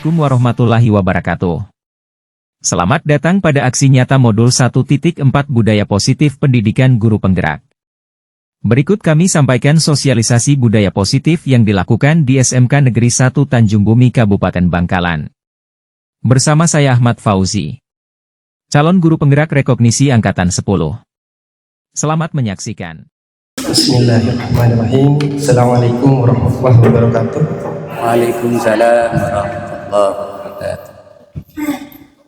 Assalamualaikum warahmatullahi wabarakatuh. Selamat datang pada aksi nyata modul 1.4 Budaya Positif Pendidikan Guru Penggerak. Berikut kami sampaikan sosialisasi budaya positif yang dilakukan di SMK Negeri 1 Tanjung Bumi Kabupaten Bangkalan. Bersama saya Ahmad Fauzi, calon guru penggerak rekognisi Angkatan 10. Selamat menyaksikan. Bismillahirrahmanirrahim. Assalamualaikum warahmatullahi wabarakatuh. Waalaikumsalam warahmatullahi wabarakatuh.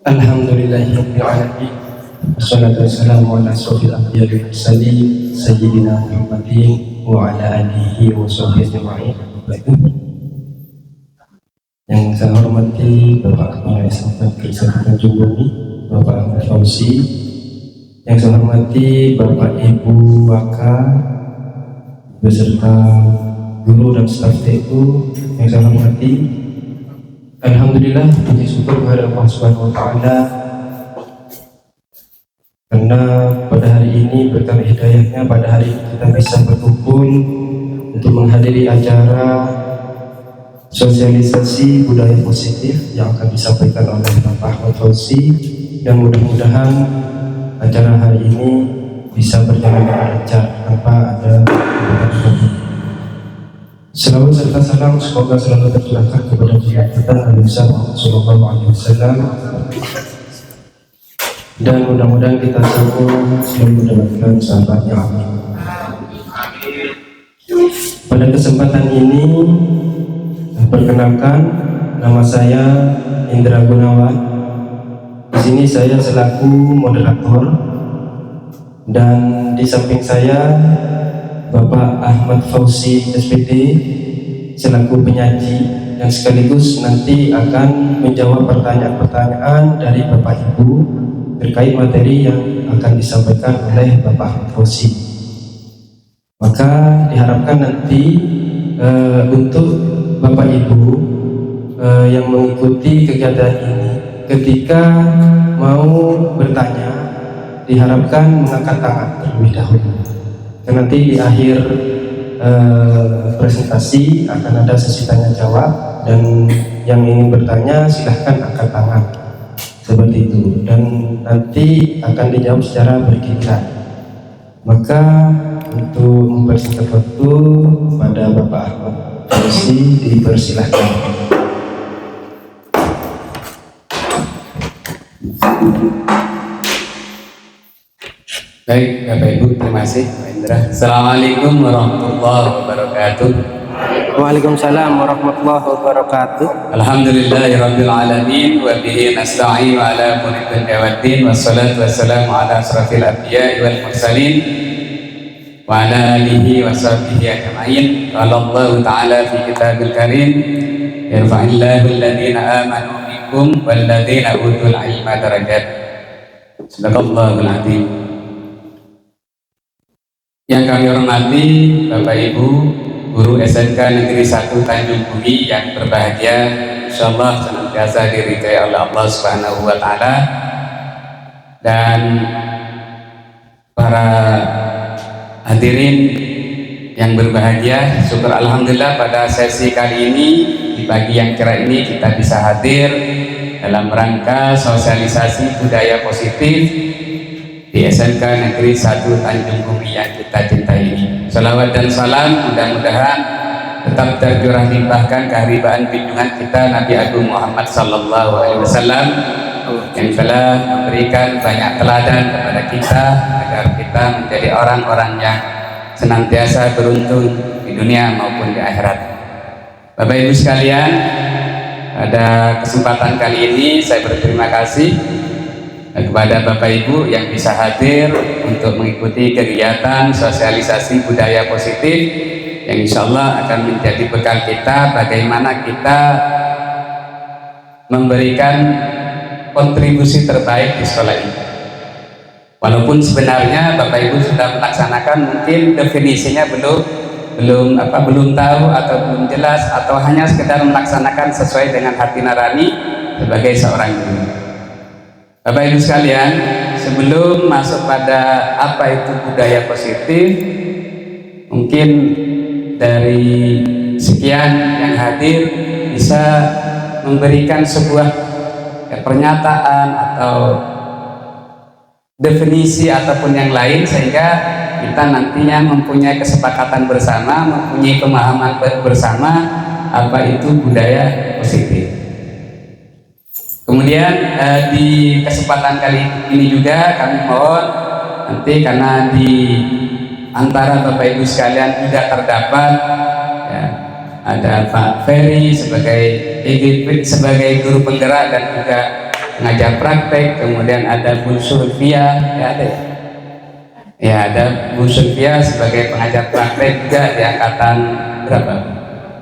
Alhamdulillahirabbil alamin. Wassalatu wassalamu ala asyrofil anbiya'i wal mursalin sayyidina Muhammadin wa ala alihi wa sahbihi ajma'in. Yang saya hormati Bapak Kepala SMK Negeri 1 Tanjung Bumi, Bapak Ahmad Fauzi. Yang saya hormati Bapak Ibu Waka beserta guru dan staf TU yang saya hormati. Alhamdulillah, puji syukur kepada Allah Subhanahu wa taala karena pada hari ini berkat hidayahnya pada hari ini kita bisa berkumpul untuk menghadiri acara sosialisasi budaya positif yang akan disampaikan oleh Bapak Ahmad Fauzi, dan mudah-mudahan acara hari ini bisa berjalan dengan lancar tanpa ada keberatan. Selalu serta salam semoga selalu tercurahkan kepada kita Nabi Sallallahu Alaihi Wasallam, dan mudah-mudahan kita semua selalu mendapatkan sahabatnya. Amin. Pada kesempatan ini perkenalkan, nama saya Indra Gunawan. Di sini saya selaku moderator, dan di samping saya Bapak Ahmad Fauzi SPD selaku penyaji yang sekaligus nanti akan menjawab pertanyaan-pertanyaan dari Bapak Ibu terkait materi yang akan disampaikan oleh Bapak Ahmad Fauzi. Maka diharapkan nanti untuk Bapak Ibu yang mengikuti kegiatan ini, ketika mau bertanya diharapkan mengangkat tangan terlebih dahulu. Dan nanti di akhir presentasi akan ada sesi tanya jawab, dan yang ingin bertanya silahkan angkat tangan seperti itu, dan nanti akan dijawab secara bergiliran. Maka untuk mempersingkat waktu pada Bapak Ahmad Fauzi dipersilahkan. Baik, Bapak Ibu, terima kasih Pak Indra. Assalamualaikum warahmatullahi wabarakatuh. Waalaikumsalam warahmatullahi wabarakatuh. Alhamdulillahirabbil alamin wa bihi nasta'in ala umuri dunya waddin, wassalatu wassalamu ala asrofil anbiya'i wal mursalin wa ala alihi wa sahbihi ajma'in. Qala Allah ta'ala fi kitabil karim, yarfa'illahu alladhina amanu minkum walladhina utul ilma darajat. Sadaqallahul azim. Yang kami hormati Bapak Ibu guru SMK Negeri 1 Tanjung Bumi yang berbahagia, insyaallah senantiasa diridhai oleh Allah Subhanahu wa taala, dan para hadirin yang berbahagia, syukur alhamdulillah pada sesi kali ini di pagi yang cerah ini kita bisa hadir dalam rangka sosialisasi budaya positif di SMK Negeri 1 Tanjung Bumi yang kita cintai ini. Salawat dan salam mudah-mudahan tetap tercurah limpahkan keharibaan junjungan kita Nabi Agung Muhammad Sallallahu Alaihi Wasallam yang telah memberikan banyak teladan kepada kita agar kita menjadi orang-orang yang senantiasa beruntung di dunia maupun di akhirat. Bapak Ibu sekalian, pada kesempatan kali ini saya berterima kasih kepada Bapak Ibu yang bisa hadir untuk mengikuti kegiatan sosialisasi budaya positif yang insya Allah akan menjadi bekal kita bagaimana kita memberikan kontribusi terbaik di sekolah ini. Walaupun sebenarnya Bapak Ibu sudah melaksanakan, mungkin definisinya belum tahu atau belum jelas, atau hanya sekedar melaksanakan sesuai dengan hati nurani sebagai seorang guru. Bapak Ibu sekalian, sebelum masuk pada apa itu budaya positif, mungkin dari sekian yang hadir bisa memberikan sebuah pernyataan atau definisi ataupun yang lain, sehingga kita nantinya mempunyai kesepakatan bersama, mempunyai pemahaman bersama apa itu budaya positif. Kemudian di kesempatan kali ini juga kami mohon nanti, karena di antara Bapak Ibu sekalian juga terdapat ya, ada Pak Ferry sebagai EGP, sebagai guru penggerak dan juga pengajar praktek, kemudian ada Bu Sulfia, ya ada ya, ada Bu Sulfia sebagai pengajar praktek juga di angkatan berapa?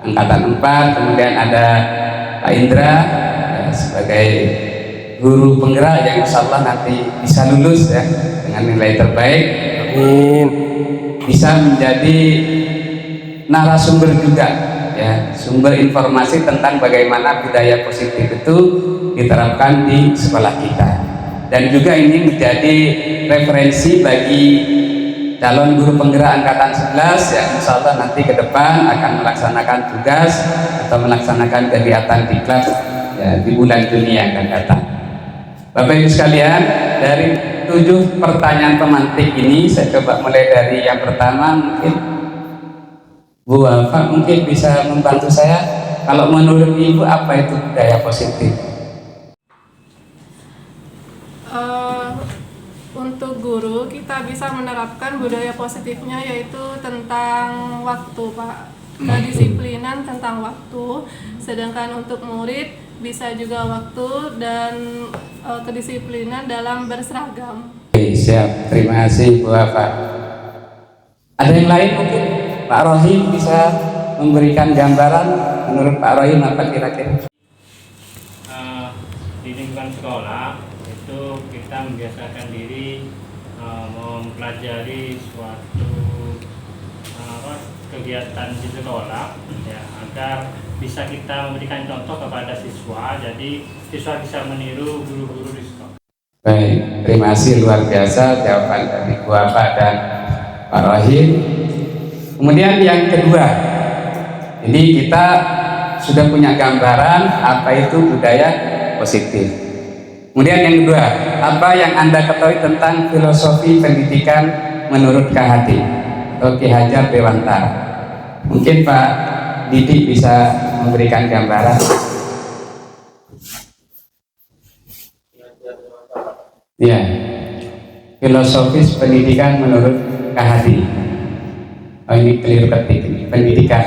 Angkatan 4, kemudian ada Pak Indra ya, sebagai guru penggerak yang insya Allah nanti bisa lulus ya dengan nilai terbaik. Amin. Bisa menjadi narasumber juga ya, sumber informasi tentang bagaimana budaya positif itu diterapkan di sekolah kita, dan juga ini menjadi referensi bagi calon guru penggerak angkatan 11 yang insya Allah nanti ke depan akan melaksanakan tugas atau melaksanakan kegiatan di kelas ya, di bulan Juni yang akan datang. Bapak Ibu sekalian, dari 7 pertanyaan pemantik ini saya coba mulai dari yang pertama. Mungkin Bu Wafa mungkin bisa membantu saya, kalau menurut Ibu apa itu budaya positif? Untuk guru kita bisa menerapkan budaya positifnya, yaitu tentang waktu, Pak, kedisiplinan tentang waktu. Sedangkan untuk murid bisa juga waktu dan kedisiplinan dalam berseragam. Oke, siap, terima kasih Bu Wafa. Ada yang lain mungkin? Pak Rohim bisa memberikan gambaran menurut Pak Rohim apa kira-kira? Di lingkungan sekolah itu kita membiasakan diri mempelajari suatu kegiatan di sekolah ya, agar bisa kita memberikan contoh kepada siswa, jadi siswa bisa meniru guru-guru di sekolah. Baik, terima kasih, luar biasa jawaban dari Bu Wafa dan Pak Rohim. Kemudian yang kedua, ini kita sudah punya gambaran apa itu budaya positif. Kemudian yang kedua, apa yang Anda ketahui tentang filosofi pendidikan menurut KHD atau Ki Hajar Dewantara? Mungkin Pak Didi bisa memberikan gambaran. Ya, filosofis pendidikan menurut KHD. Oh, ini keliru ketik, ini pendidikan.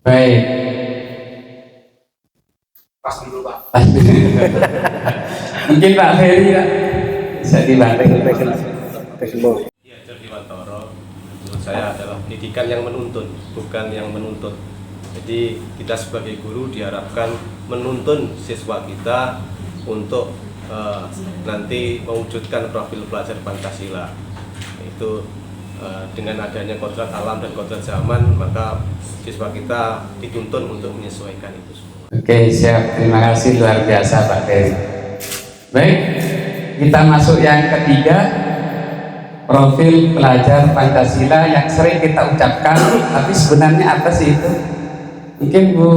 Baik. Pas dulu Pak. Mungkin Pak Ferry ya, bisa dibantu. Ki Hajar Dewantara menurut saya adalah pendidikan yang menuntun, bukan yang menuntut. Jadi kita sebagai guru diharapkan menuntun siswa kita untuk nanti mewujudkan profil pelajar Pancasila. Itu dengan adanya kodrat alam dan kodrat zaman, maka siswa kita dituntun untuk menyesuaikan itu semua. Oke, siap. Terima kasih, luar biasa Pak Ferry. Baik, kita masuk yang ketiga, profil pelajar Pancasila yang sering kita ucapkan, tapi sebenarnya apa sih itu? Mungkin Bu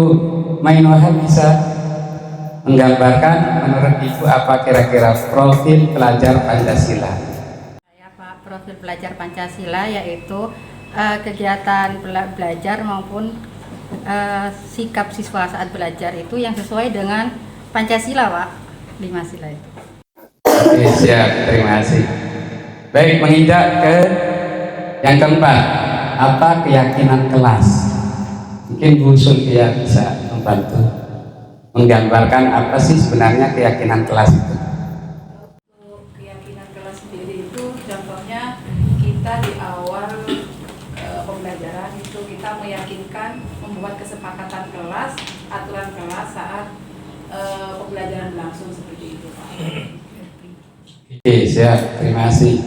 Mainwahab bisa menggambarkan menurut Ibu apa kira-kira profil pelajar Pancasila? Ya Pak, profil pelajar Pancasila yaitu kegiatan belajar maupun sikap siswa saat belajar itu yang sesuai dengan Pancasila, Pak. 5 sila itu. Oke, siap, terima kasih. Baik, menginjak ke yang keempat, apa keyakinan kelas? Mungkin Bu Sulfia bisa membantu menggambarkan apa sih sebenarnya keyakinan kelas itu. Untuk keyakinan kelas sendiri itu, contohnya kita di awal pembelajaran itu kita meyakinkan, membuat kesepakatan kelas, aturan kelas saat pembelajaran berlangsung seperti itu, Pak. Oke, siap, terima kasih.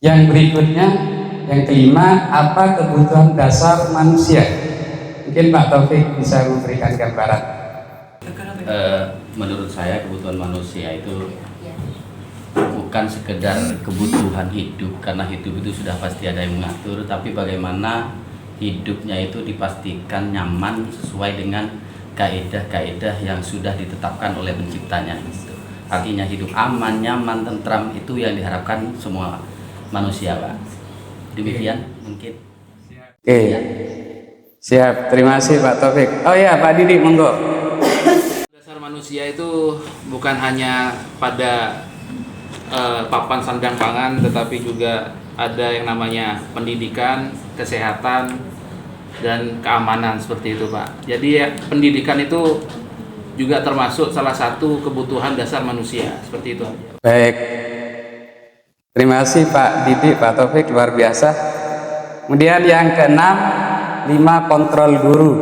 Yang berikutnya, yang kelima, apa kebutuhan dasar manusia? Mungkin Pak Taufik bisa memberikan gambaran. menurut saya kebutuhan manusia itu bukan sekedar kebutuhan hidup, karena hidup itu sudah pasti ada yang mengatur, tapi bagaimana hidupnya itu dipastikan nyaman sesuai dengan kaidah-kaidah yang sudah ditetapkan oleh penciptanya. Artinya hidup aman, nyaman, tentram, itu yang diharapkan semua manusia, Pak. Demikian mungkin. Oke. Siap, terima kasih Pak Taufik. Oh ya, Pak Didi, monggo. Dasar manusia itu bukan hanya pada papan sandang pangan, tetapi juga ada yang namanya pendidikan, kesehatan, dan keamanan, seperti itu Pak. Jadi ya, pendidikan itu juga termasuk salah satu kebutuhan dasar manusia, seperti itu aja. Baik. Terima kasih Pak Didi, Pak Taufik, luar biasa. Kemudian yang keenam, 5 kontrol guru.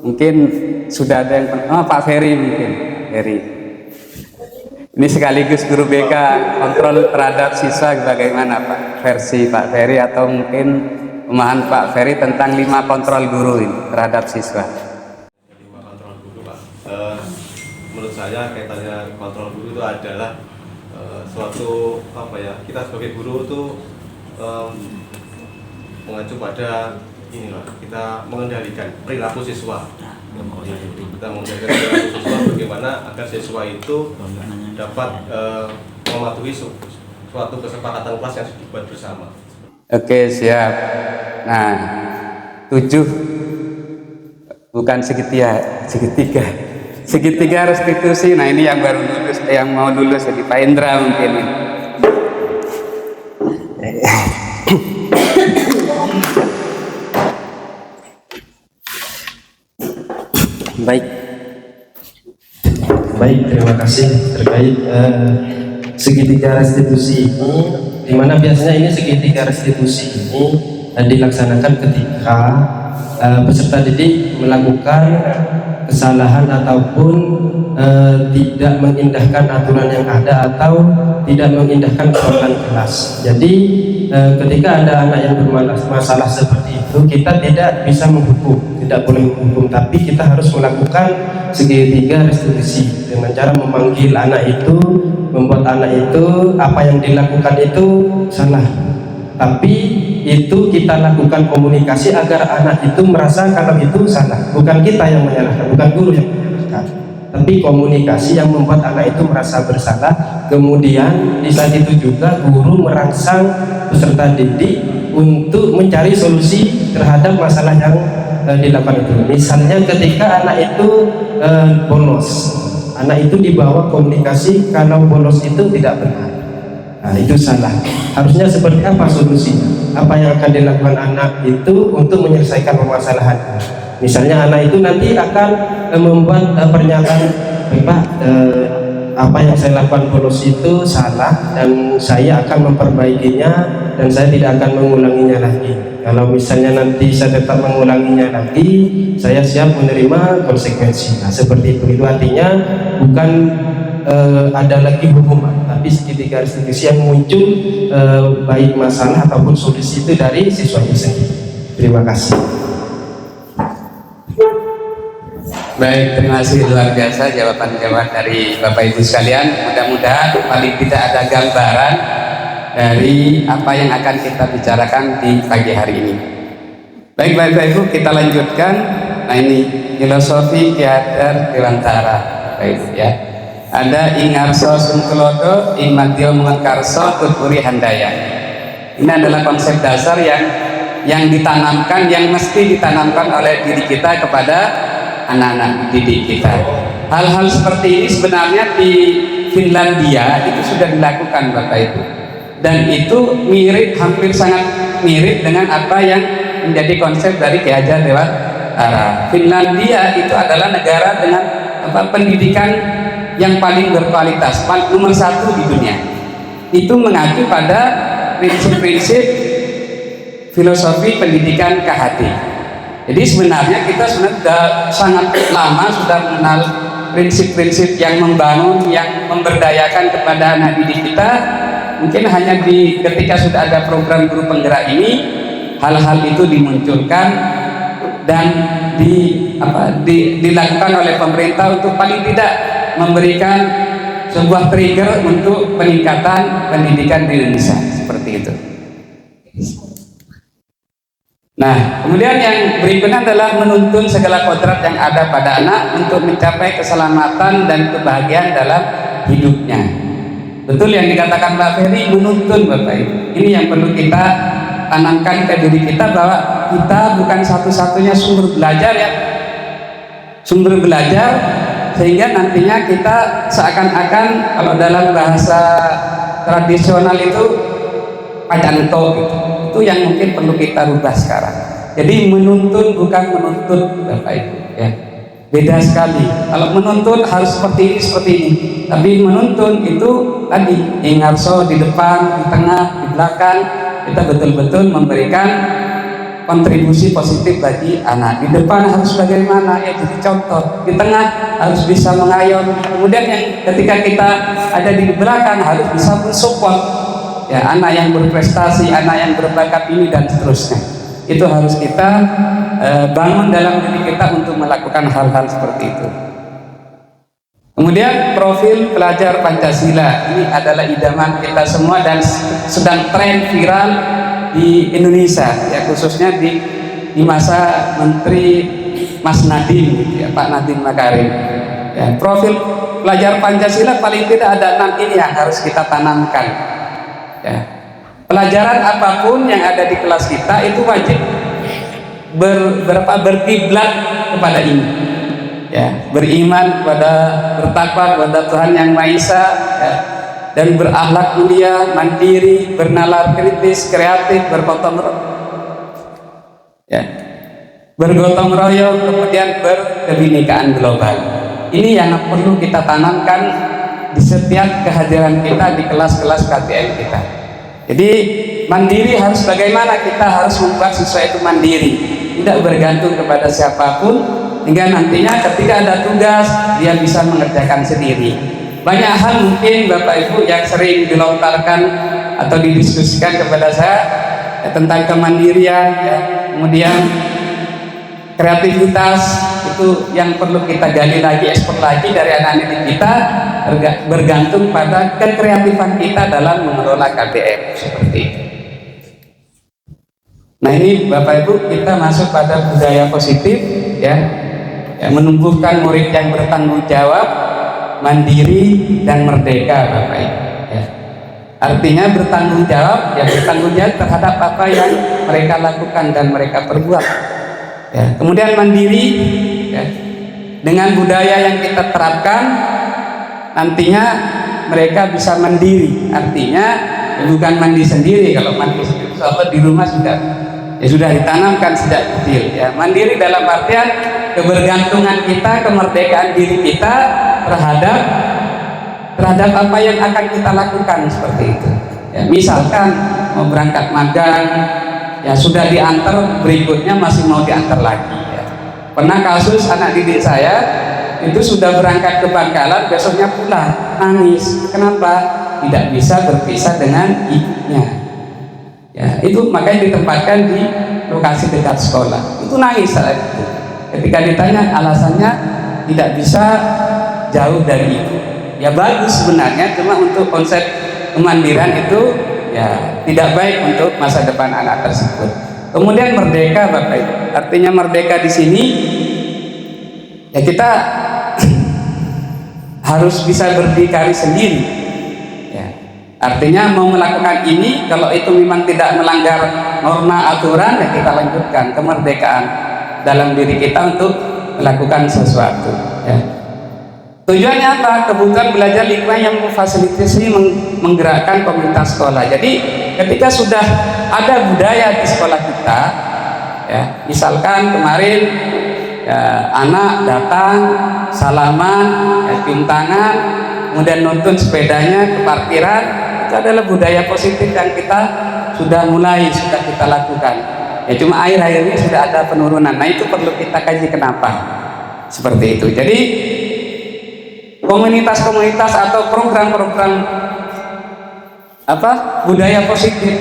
Mungkin sudah ada yang Pak Ferry mungkin. Ferry. Ini sekaligus guru BK, kontrol terhadap siswa bagaimana Pak? Versi Pak Ferry atau mungkin pemahaman Pak Ferry tentang 5 kontrol guru ini terhadap siswa. 5 kontrol guru Pak. Menurut saya kaitannya kontrol guru itu adalah suatu kita sebagai guru itu mengacu pada inilah, kita mengendalikan perilaku siswa. Kita mengendalikan perilaku siswa bagaimana agar siswa itu dapat mematuhi suatu kesepakatan kelas yang dibuat bersama. Oke, siap. Nah, 7 bukan segitiga restitusi. Nah, ini yang baru lulus, yang mau lulus jadi Pak Indra mungkin. Baik, terima kasih terkait segitiga restitusi ini, di mana biasanya ini segitiga restitusi ini dilaksanakan ketika peserta didik melakukan kesalahan ataupun tidak mengindahkan aturan yang ada atau tidak mengindahkan kewajiban kelas. Jadi ketika ada anak yang bermasalah seperti itu, kita tidak bisa menghukum, tidak boleh menghukum, tapi kita harus melakukan segitiga restitusi dengan cara memanggil anak itu, membuat anak itu apa yang dilakukan itu salah, tapi itu kita lakukan komunikasi agar anak itu merasa kalau itu salah. Bukan kita yang menyalahkan, bukan guru yang menyalahkan, tapi komunikasi yang membuat anak itu merasa bersalah. Kemudian di saat itu juga guru merangsang peserta didik untuk mencari solusi terhadap masalah yang dilakukan itu. Misalnya ketika anak itu bolos, anak itu dibawa komunikasi kalau bolos itu tidak benar. Nah, itu salah. Harusnya seperti apa solusinya? Apa yang akan dilakukan anak itu untuk menyelesaikan permasalahan? Misalnya anak itu nanti akan membuat pernyataan, Pak, apa yang saya lakukan bolos itu salah dan saya akan memperbaikinya dan saya tidak akan mengulanginya lagi. Kalau misalnya nanti saya tetap mengulanginya lagi, saya siap menerima konsekuensi. Nah, seperti itu. Itu artinya bukan ada lagi hukuman, tapi segitiga restitusi yang muncul baik masalah ataupun solusi itu dari siswa itu sendiri. Terima kasih. Baik, terima kasih, luar biasa jawaban-jawaban dari Bapak Ibu sekalian. Mudah-mudahan paling tidak ada gambaran dari apa yang akan kita bicarakan di pagi hari ini. Baik, Bapak Ibu, kita lanjutkan. Nah, ini filosofi Ki-Hadar Dewantara, Bapak Ibu ya. Ada Ingarso Sungkelodo, Imatio Mengkarso, Tuturi Handaya. Ini adalah konsep dasar yang ditanamkan, yang mesti ditanamkan oleh diri kita kepada anak-anak didik kita. Hal-hal seperti ini sebenarnya di Finlandia itu sudah dilakukan Bapak Ibu, dan itu mirip, hampir sangat mirip dengan apa yang menjadi konsep dari Ki Hadar Dewantara. Finlandia itu adalah negara dengan pendidikan yang paling berkualitas, nomor 1 di dunia. Itu mengacu pada prinsip-prinsip filosofi pendidikan KHD. Jadi sebenarnya kita sudah sangat lama sudah mengenal prinsip-prinsip yang membangun, yang memberdayakan kepada anak didik kita. Mungkin hanya ketika sudah ada program guru penggerak ini, hal-hal itu dimunculkan dan dilakukan oleh pemerintah untuk paling tidak memberikan sebuah trigger untuk peningkatan pendidikan di Indonesia, seperti itu. Nah, kemudian yang berikutnya adalah menuntun segala kodrat yang ada pada anak untuk mencapai keselamatan dan kebahagiaan dalam hidupnya. Betul yang dikatakan Mbak Ferry, menuntun Bapak Ibu. Ini yang perlu kita tanamkan ke diri kita, bahwa kita bukan satu-satunya sumber belajar ya. Sumber belajar, sehingga nantinya kita seakan-akan, kalau dalam bahasa tradisional itu padanto gitu. Itu yang mungkin perlu kita rubah sekarang. Jadi menuntun bukan menuntut Bapak Ibu ya. Beda sekali. Kalau menuntun harus seperti ini. Tapi menuntun itu tadi ingarso di depan, di tengah, di belakang, kita betul-betul memberikan kontribusi positif bagi anak. Di depan harus bagaimana ya, jadi contoh. Di tengah harus bisa mengayomi. Kemudian yang ketika kita ada di belakang harus bisa mensupport ya, anak yang berprestasi, anak yang berbakat ini dan seterusnya. Itu harus kita bangun dalam diri kita untuk melakukan hal-hal seperti itu. Kemudian profil pelajar Pancasila ini adalah idaman kita semua dan sedang tren viral di Indonesia ya, khususnya di masa Menteri Mas Nadiem gitu ya, Pak Nadiem Makarim ya. Profil pelajar Pancasila paling tidak ada 6 ini yang harus kita tanamkan ya. Pelajaran apapun yang ada di kelas kita itu wajib berkiblat kepada ini ya, beriman kepada, bertakwa kepada Tuhan Yang Maha Esa ya, dan berakhlak mulia, mandiri, bernalar kritis, kreatif, bergotong royong, kemudian berkebinekaan global. Ini yang perlu kita tanamkan di setiap kehadiran kita di kelas-kelas KTM kita. Jadi mandiri harus bagaimana, kita harus membuat siswa itu mandiri, tidak bergantung kepada siapapun, hingga nantinya ketika ada tugas dia bisa mengerjakan sendiri. Banyak hal mungkin Bapak Ibu yang sering dilontarkan atau didiskusikan kepada saya ya, tentang kemandirian ya, kemudian kreativitas, itu yang perlu kita gali lagi, ekspor lagi dari anak-anak didik kita, bergantung pada kekreatifan kita dalam mengelola KBM seperti itu. Nah ini Bapak Ibu, kita masuk pada budaya positif ya, menumbuhkan murid yang bertanggung jawab, mandiri dan merdeka Bapak Ibu ya. Artinya bertanggung jawab ya, bertanggung jawab terhadap apa yang mereka lakukan dan mereka perbuat ya. Kemudian mandiri ya, dengan budaya yang kita terapkan nantinya mereka bisa mandiri. Artinya ya, bukan mandi sendiri. Kalau mandi sendiri soalnya di rumah sudah ditanamkan sejak kecil ya. Mandiri dalam artian kebergantungan kita, kemerdekaan diri kita terhadap apa yang akan kita lakukan seperti itu ya. Misalkan mau berangkat magang ya, sudah diantar, berikutnya masih mau diantar lagi ya. Pernah kasus anak didik saya itu sudah berangkat ke Bangkalan, besoknya pulang nangis. Kenapa? Tidak bisa berpisah dengan ibunya ya. Itu makanya ditempatkan di lokasi dekat sekolah. Itu nangis saat itu. Ketika ditanya alasannya tidak bisa jauh dari ibu. Ya bagus sebenarnya, cuma untuk konsep kemandirian itu ya tidak baik untuk masa depan anak tersebut. Kemudian merdeka Bapak Ibu. Artinya merdeka di sini ya, kita harus bisa berdikari sendiri ya. Artinya mau melakukan ini, kalau itu memang tidak melanggar norma aturan ya kita lanjutkan. Kemerdekaan dalam diri kita untuk melakukan sesuatu ya. Tujuannya apa? Kebutuhan belajar lingkungan yang memfasilitasi menggerakkan komunitas sekolah. Jadi ketika sudah ada budaya di sekolah kita ya, misalkan kemarin ya, anak datang salaman ya, cium tangan, kemudian nuntun sepedanya ke parkiran, itu adalah budaya positif yang kita sudah kita lakukan ya. Cuma akhir-akhir ini sudah ada penurunan. Nah itu perlu kita kaji kenapa seperti itu. Jadi komunitas-komunitas atau program-program budaya positif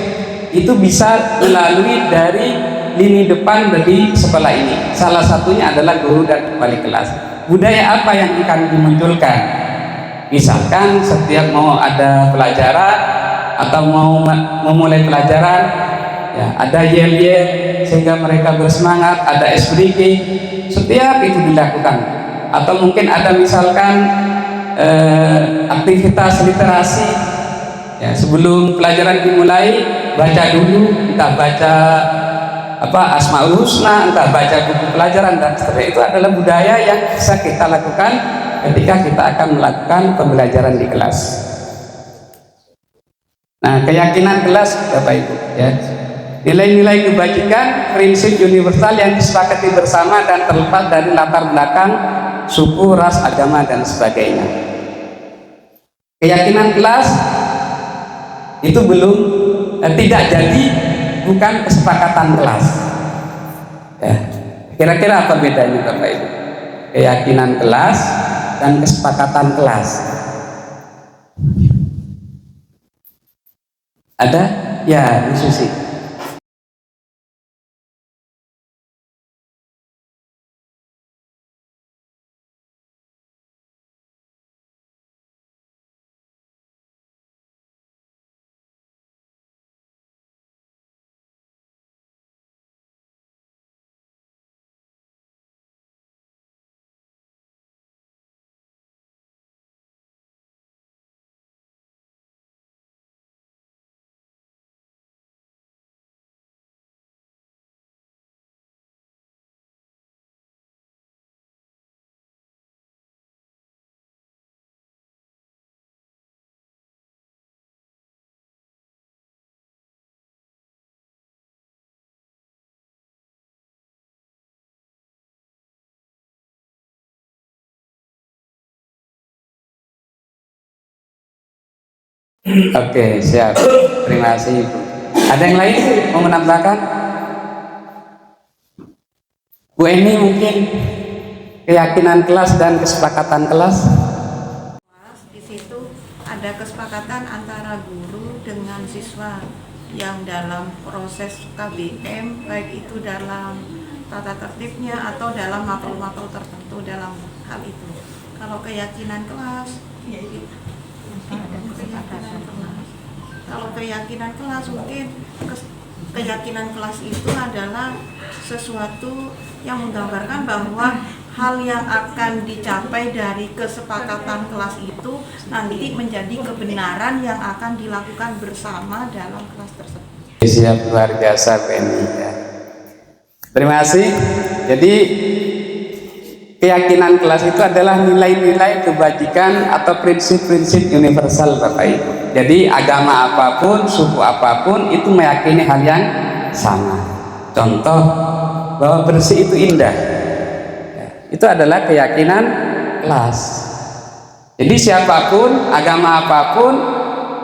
itu bisa melalui dari lini depan di sekolah ini. Salah satunya adalah guru dan wali kelas. Budaya apa yang akan dimunculkan? Misalkan setiap mau ada pelajaran atau mau memulai pelajaran, ya, ada yel-yel sehingga mereka bersemangat, ada SBK, setiap itu dilakukan. Atau mungkin ada misalkan aktivitas literasi, ya, sebelum pelajaran dimulai baca dulu, entah baca Asmaul Husna, entah baca buku pelajaran dan seterusnya. Itu adalah budaya yang bisa kita lakukan ketika kita akan melakukan pembelajaran di kelas. Nah, keyakinan kelas Bapak Ibu, ya, nilai-nilai kebajikan, prinsip universal yang disepakati bersama dan terlepas dari latar belakang suku, ras, agama dan sebagainya. Keyakinan kelas itu belum tidak jadi, bukan kesepakatan kelas. Ya. Kira-kira apa bedanya Bapak Ibu? Keyakinan kelas dan kesepakatan kelas. Ada? Ya, Bu Susi. Oke, siap. Terima kasih Ibu. Ada yang lain mau menambahkan? Bu Eni mungkin keyakinan kelas dan kesepakatan kelas. Di situ ada kesepakatan antara guru dengan siswa yang dalam proses KBM, baik itu dalam tata tertibnya atau dalam mapel-mapel tertentu dalam hal itu. Kalau keyakinan kelas, kalau keyakinan kelas mungkin keyakinan kelas itu adalah sesuatu yang menggambarkan bahwa hal yang akan dicapai dari kesepakatan kelas itu nanti menjadi kebenaran yang akan dilakukan bersama dalam kelas tersebut. Siap, luar biasa Penny, ya. Terima kasih. Jadi keyakinan kelas itu adalah nilai-nilai kebajikan atau prinsip-prinsip universal Bapak Ibu. Jadi agama apapun, suku apapun itu meyakini hal yang sama. Contoh bahwa bersih itu indah, ya, itu adalah keyakinan kelas. Jadi siapapun, agama apapun,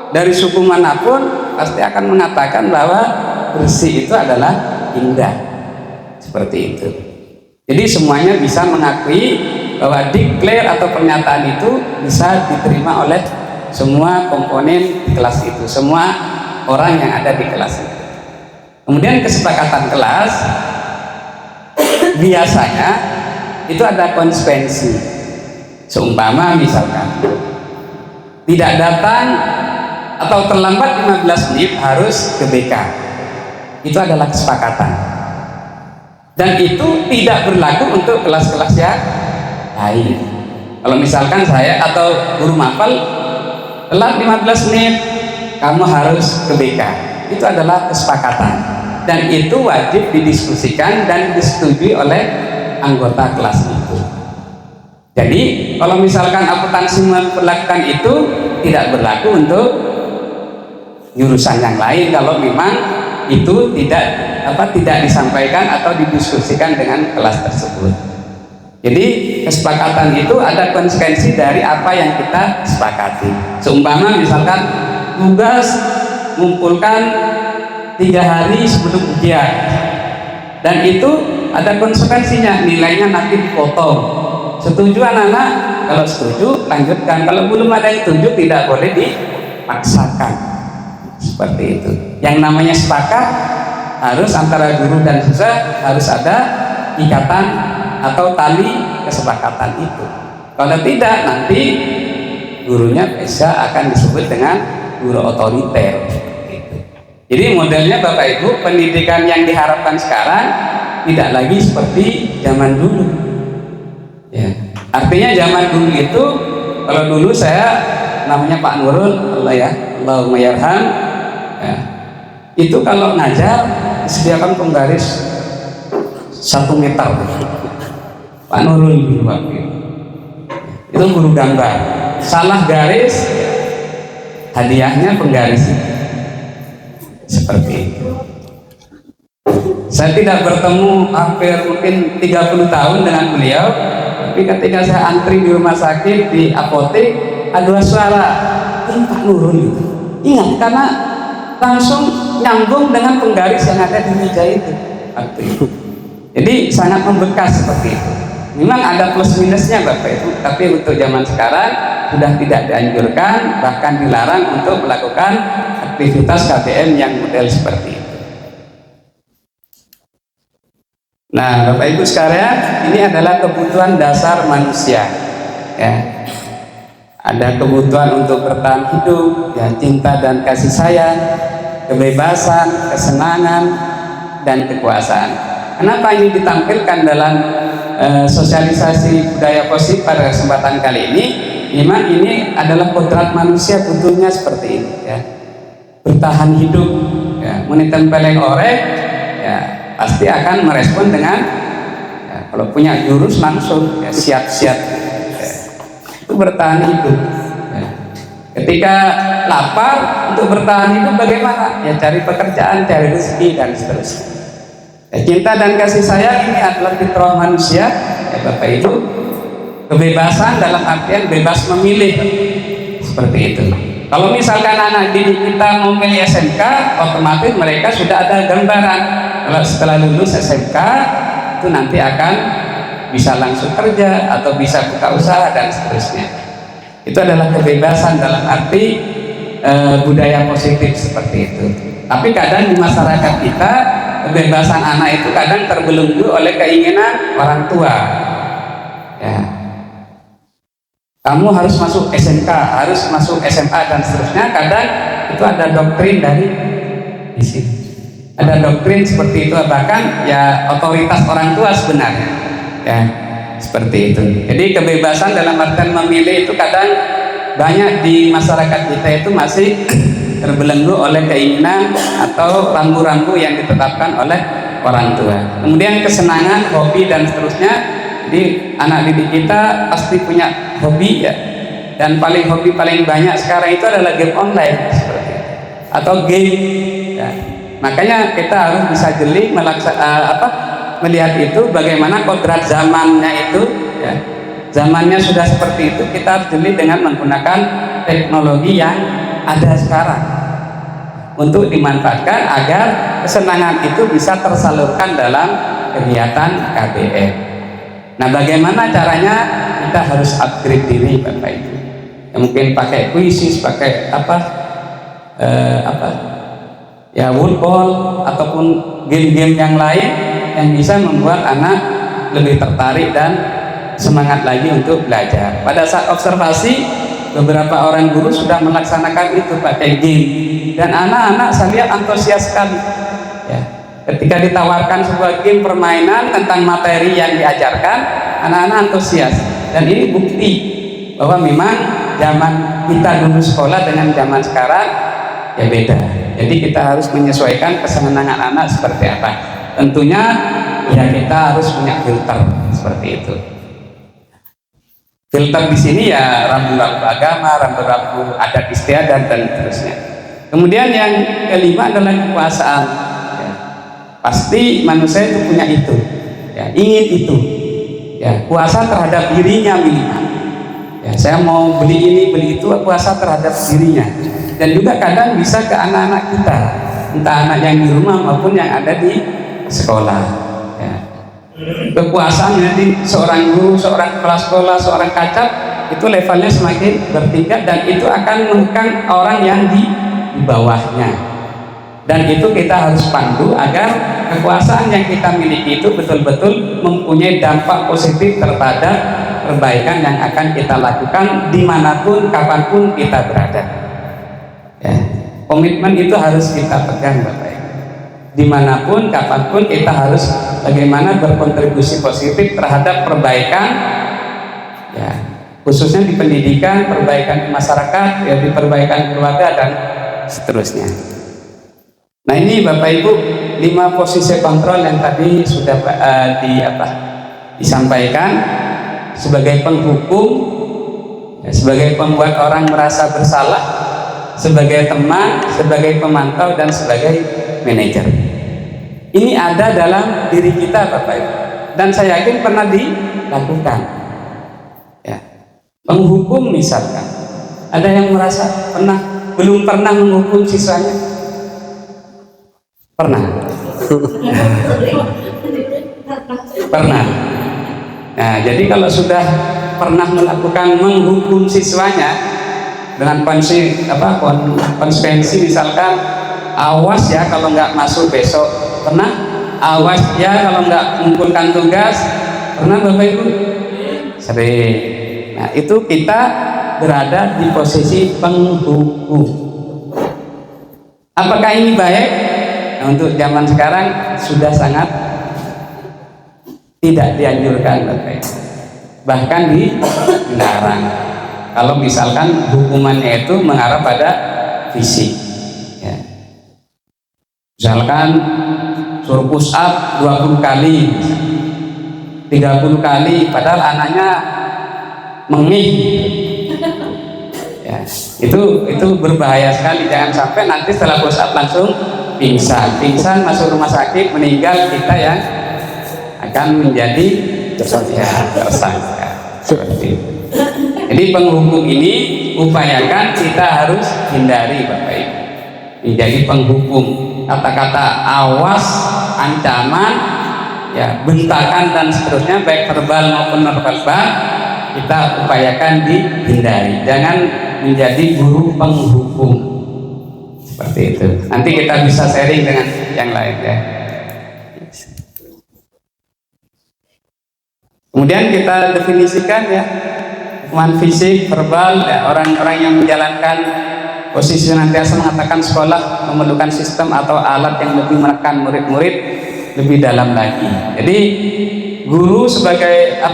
dari suku manapun pasti akan mengatakan bahwa bersih itu adalah indah. Seperti itu. Jadi semuanya bisa mengakui bahwa declare atau pernyataan itu bisa diterima oleh semua komponen di kelas itu, semua orang yang ada di kelas itu. Kemudian kesepakatan kelas biasanya itu ada konsekuensi. Seumpama misalkan tidak datang atau terlambat 15 menit harus ke BK. Itu adalah kesepakatan. Dan itu tidak berlaku untuk kelas-kelas yang lain. Kalau misalkan saya atau guru mapel telat 15 menit, kamu harus ke BK. Itu adalah kesepakatan. Dan itu wajib didiskusikan dan disetujui oleh anggota kelas itu. Jadi kalau misalkan akuntansi memperlakukan itu, tidak berlaku untuk jurusan yang lain kalau memang itu tidak disampaikan atau didiskusikan dengan kelas tersebut. Jadi kesepakatan itu ada konsekuensi dari apa yang kita sepakati. Seumpama misalkan tugas mengumpulkan 3 hari sebelum ujian, dan itu ada konsekuensinya, nilainya nanti dipotong. Setuju anak-anak? Kalau setuju lanjutkan, kalau belum ada yang setuju tidak boleh dipaksakan. Seperti itu. Yang namanya sepakat harus antara guru dan siswa harus ada ikatan atau tali kesepakatan itu. Kalau tidak, nanti gurunya bisa akan disebut dengan guru otoriter. Jadi modelnya Bapak Ibu, pendidikan yang diharapkan sekarang tidak lagi seperti zaman dulu. Ya. Artinya zaman dulu itu, kalau dulu saya namanya Pak Nurul, Allahumma yarham, ya, itu kalau ngajar disediakan penggaris 1 meter. Pak Nurul dulu waktu itu guru gambar, salah garis hadiahnya penggaris seperti itu. Saya tidak bertemu hampir mungkin 30 tahun dengan beliau, tapi ketika saya antri di rumah sakit, di apotek, ada suara Pak Nurul itu. Ingat, karena langsung nyambung dengan penggaris yang ada di meja itu. Jadi sangat membekas seperti itu. Memang ada plus minusnya Bapak Ibu, tapi untuk zaman sekarang sudah tidak dianjurkan, bahkan dilarang untuk melakukan aktivitas KBM yang model seperti itu. Nah, Bapak Ibu sekalian, ini adalah kebutuhan dasar manusia. Ya. Ada kebutuhan untuk bertahan hidup, ya, cinta dan kasih sayang, kebebasan, kesenangan, dan kekuasaan. Kenapa ini ditampilkan dalam sosialisasi budaya positif pada kesempatan kali ini? Memang ini adalah kodrat manusia, butuhnya seperti ini, ya. Bertahan hidup, ya. Menitempeleng orek, ya, pasti akan merespon dengan, ya, kalau punya jurus langsung, ya, siap-siap, ya. Itu bertahan hidup, ya. Ketika lapar, untuk bertahan hidup bagaimana? Ya cari pekerjaan, cari rezeki, dan seterusnya. Ya, cinta dan kasih sayang ini adalah fitrah manusia, ya Bapak Ibu. Kebebasan dalam artian bebas memilih, seperti itu. Kalau misalkan anak didik kita mau memilih SMK, otomatis mereka sudah ada gambaran. Kalau setelah lulus SMK itu nanti akan bisa langsung kerja atau bisa buka usaha dan seterusnya. Itu adalah kebebasan dalam arti budaya positif seperti itu. Tapi kadang di masyarakat kita kebebasan anak itu kadang terbelenggu oleh keinginan orang tua. Ya. Kamu harus masuk SMK, harus masuk SMA dan seterusnya. Kadang itu ada doktrin dari di sini. Ada doktrin seperti itu, bahkan ya otoritas orang tua sebenarnya. Ya, seperti itu. Jadi kebebasan dalam artian memilih itu kadang banyak di masyarakat kita itu masih terbelenggu oleh keinginan atau rambu-rambu yang ditetapkan oleh orang tua. Kemudian kesenangan, hobi dan seterusnya. Jadi anak didik kita pasti punya hobi, ya. Dan hobi paling banyak sekarang itu adalah game online seperti itu. Atau game, ya. Makanya kita harus bisa jeli melihat itu bagaimana kodrat zamannya itu, ya. Zamannya sudah seperti itu, kita harus jeli dengan menggunakan teknologi yang ada sekarang untuk dimanfaatkan agar kesenangan itu bisa tersalurkan dalam kegiatan KBM. Nah, bagaimana caranya? Kita harus upgrade diri Bapak Ibu. Ya, mungkin pakai kuisis, pakai ya woodball ataupun game-game yang lain yang bisa membuat anak lebih tertarik dan semangat lagi untuk belajar. Pada saat observasi, beberapa orang guru sudah melaksanakan itu pakai game, dan anak-anak saya lihat antusias sekali, ya. Ketika ditawarkan sebuah game permainan tentang materi yang diajarkan, anak-anak antusias. Dan ini bukti bahwa memang zaman kita dulu sekolah dengan zaman sekarang ya beda. Jadi kita harus menyesuaikan kesenangan anak seperti apa. Tentunya ya kita harus punya filter seperti itu. Filter di sini ya rambu-rambu agama, rambu-rambu adat istiadat dan seterusnya. Kemudian yang kelima adalah kekuasaan. Ya. Pasti manusia itu punya itu, ya, ingin itu, ya, kuasa terhadap dirinya minimal. Ya, saya mau beli ini beli itu, kuasa terhadap dirinya. Dan juga kadang bisa ke anak-anak kita, entah anak yang di rumah maupun yang ada di sekolah. Ya. Kekuasaan jadi seorang guru, seorang kepala sekolah, seorang kacab itu levelnya semakin bertingkat dan itu akan mengekang orang yang di bawahnya. Dan itu kita harus pandu agar kekuasaan yang kita miliki itu betul-betul mempunyai dampak positif terhadap perbaikan yang akan kita lakukan dimanapun, kapanpun kita berada. Ya, komitmen itu harus kita pegang, Bapak Ibu. Dimanapun, kapanpun kita harus bagaimana berkontribusi positif terhadap perbaikan, ya, khususnya di pendidikan, perbaikan di masyarakat, ya, di perbaikan keluarga dan seterusnya. Nah, ini Bapak Ibu 5 posisi kontrol yang tadi sudah disampaikan sebagai penghukum, ya, sebagai pembuat orang merasa bersalah, sebagai teman, sebagai pemantau, dan sebagai manajer. Ini ada dalam diri kita, Bapak Ibu, dan saya yakin pernah dilakukan. Ya. Penghukum misalkan, ada yang merasa belum pernah menghukum siswanya. Pernah. Pernah. Nah, jadi kalau sudah pernah melakukan menghukum siswanya dengan konsekuensi, misalkan awas ya kalau nggak masuk besok, pernah? Awas ya kalau nggak mengumpulkan tugas, pernah Bapak Ibu? Sering. Nah, itu kita berada di posisi penghukum. Apakah ini baik? Nah, untuk zaman sekarang sudah sangat tidak dianjurkan, Bapak Ibu. Bahkan dilarang. Kalau misalkan hukumannya itu mengarah pada fisik, ya. Misalkan suruh push up 20 kali, 30 kali, padahal anaknya mengih. Ya, itu berbahaya sekali. Jangan sampai nanti setelah push up langsung pingsan masuk rumah sakit, meninggal, kita yang akan menjadi tersangka. Seperti itu. Jadi penghukum ini upayakan kita harus hindari, Bapak Ibu. Menjadi penghukum, kata-kata awas, ancaman, ya, bentakan dan seterusnya, baik verbal maupun non verbal, kita upayakan dihindari. Jangan menjadi guru penghukum. Seperti itu. Nanti kita bisa sharing dengan yang lain, ya. Kemudian kita definisikan, ya, hukuman fisik, verbal, ya, orang-orang yang menjalankan posisi senantiasa mengatakan sekolah memerlukan sistem atau alat yang lebih menekan murid-murid lebih dalam lagi. Jadi guru sebagai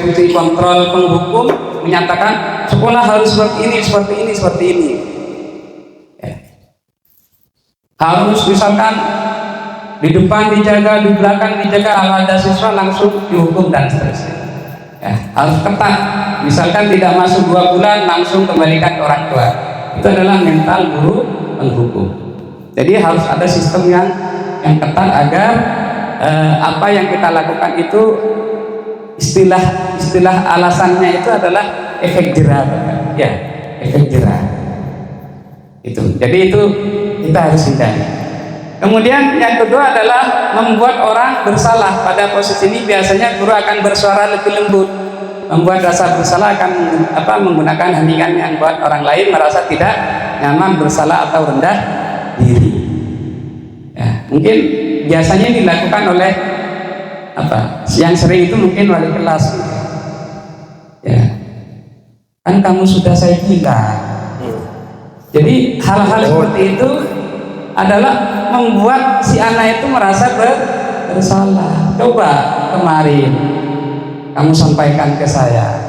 fungsi kontrol penghukum menyatakan sekolah harus seperti ini, seperti ini, seperti ini. Harus misalkan di depan dijaga, di belakang dijaga, kalau ada siswa langsung dihukum dan seterusnya. Ya, harus ketat. Misalkan tidak masuk 2 bulan langsung kembalikan ke orang tua. Itu adalah mental guru penghukum. Jadi harus ada sistem yang ketat agar apa yang kita lakukan itu istilah alasannya itu adalah efek jerah, ya, efek jerah. Itu. Jadi itu kita harus hindari. Kemudian yang kedua adalah membuat orang bersalah. Pada posisi ini biasanya guru akan bersuara lebih lembut, membuat rasa bersalah, akan menggunakan heningan yang buat orang lain merasa tidak nyaman, bersalah atau rendah diri. Ya, mungkin biasanya dilakukan oleh yang sering itu mungkin wali kelas. Ya, kan kamu sudah saya bilang. Jadi hal-hal seperti itu adalah membuat si anak itu merasa bersalah. Coba kemarin kamu sampaikan ke saya,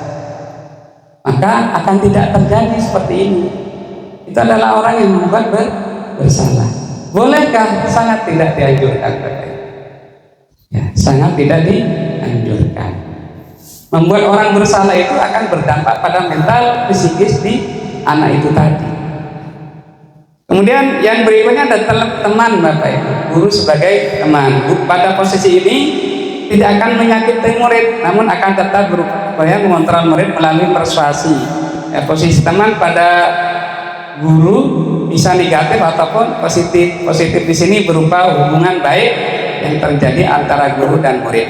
maka akan tidak terjadi seperti ini. Itu adalah orang yang membuat bersalah. Bolehkah? Sangat tidak dianjurkan. Ya, sangat tidak dianjurkan. Membuat orang bersalah itu akan berdampak pada mental, psikis di anak itu tadi. Kemudian yang berikutnya adalah teman, Bapak Ibu. Guru sebagai teman. Pada posisi ini tidak akan menyakiti murid, namun akan tetap berupaya mengontrol murid melalui persuasi. Ya, posisi teman pada guru bisa negatif ataupun positif. Positif di sini berupa hubungan baik yang terjadi antara guru dan murid.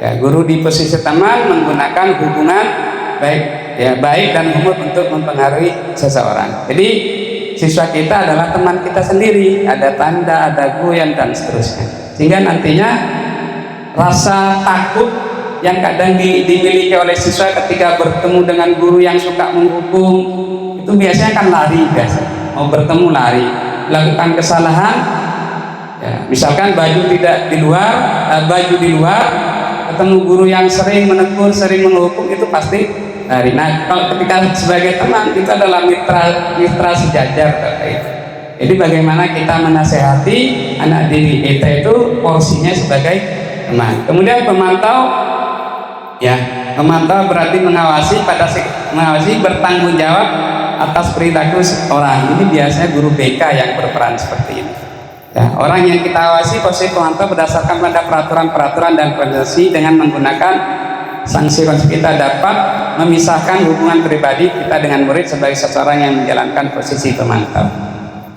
Ya, guru di posisi teman menggunakan hubungan baik dan umur untuk mempengaruhi seseorang. Jadi siswa kita adalah teman kita sendiri, ada tanda, ada goyang dan seterusnya, sehingga nantinya rasa takut yang kadang dimiliki oleh siswa ketika bertemu dengan guru yang suka menghukum itu biasanya kan lari, mau bertemu lari, melakukan kesalahan ya, misalkan baju tidak di luar, baju di luar, ketemu guru yang sering menegur, sering menghukum, itu pasti lari. Nah, kalau ketika sebagai teman itu adalah mitra sejajar. Jadi bagaimana kita menasehati anak didik kita itu porsinya sebagai teman. Kemudian pemantau, ya, pemantau berarti mengawasi, bertanggung jawab atas perilaku orang. Ini biasanya guru BK yang berperan seperti ini. Ya, orang yang kita awasi posisi pemantau berdasarkan pada peraturan-peraturan dan kondisi dengan menggunakan sanksi kita dapat memisahkan hubungan pribadi kita dengan murid sebagai seseorang yang menjalankan posisi pemantau.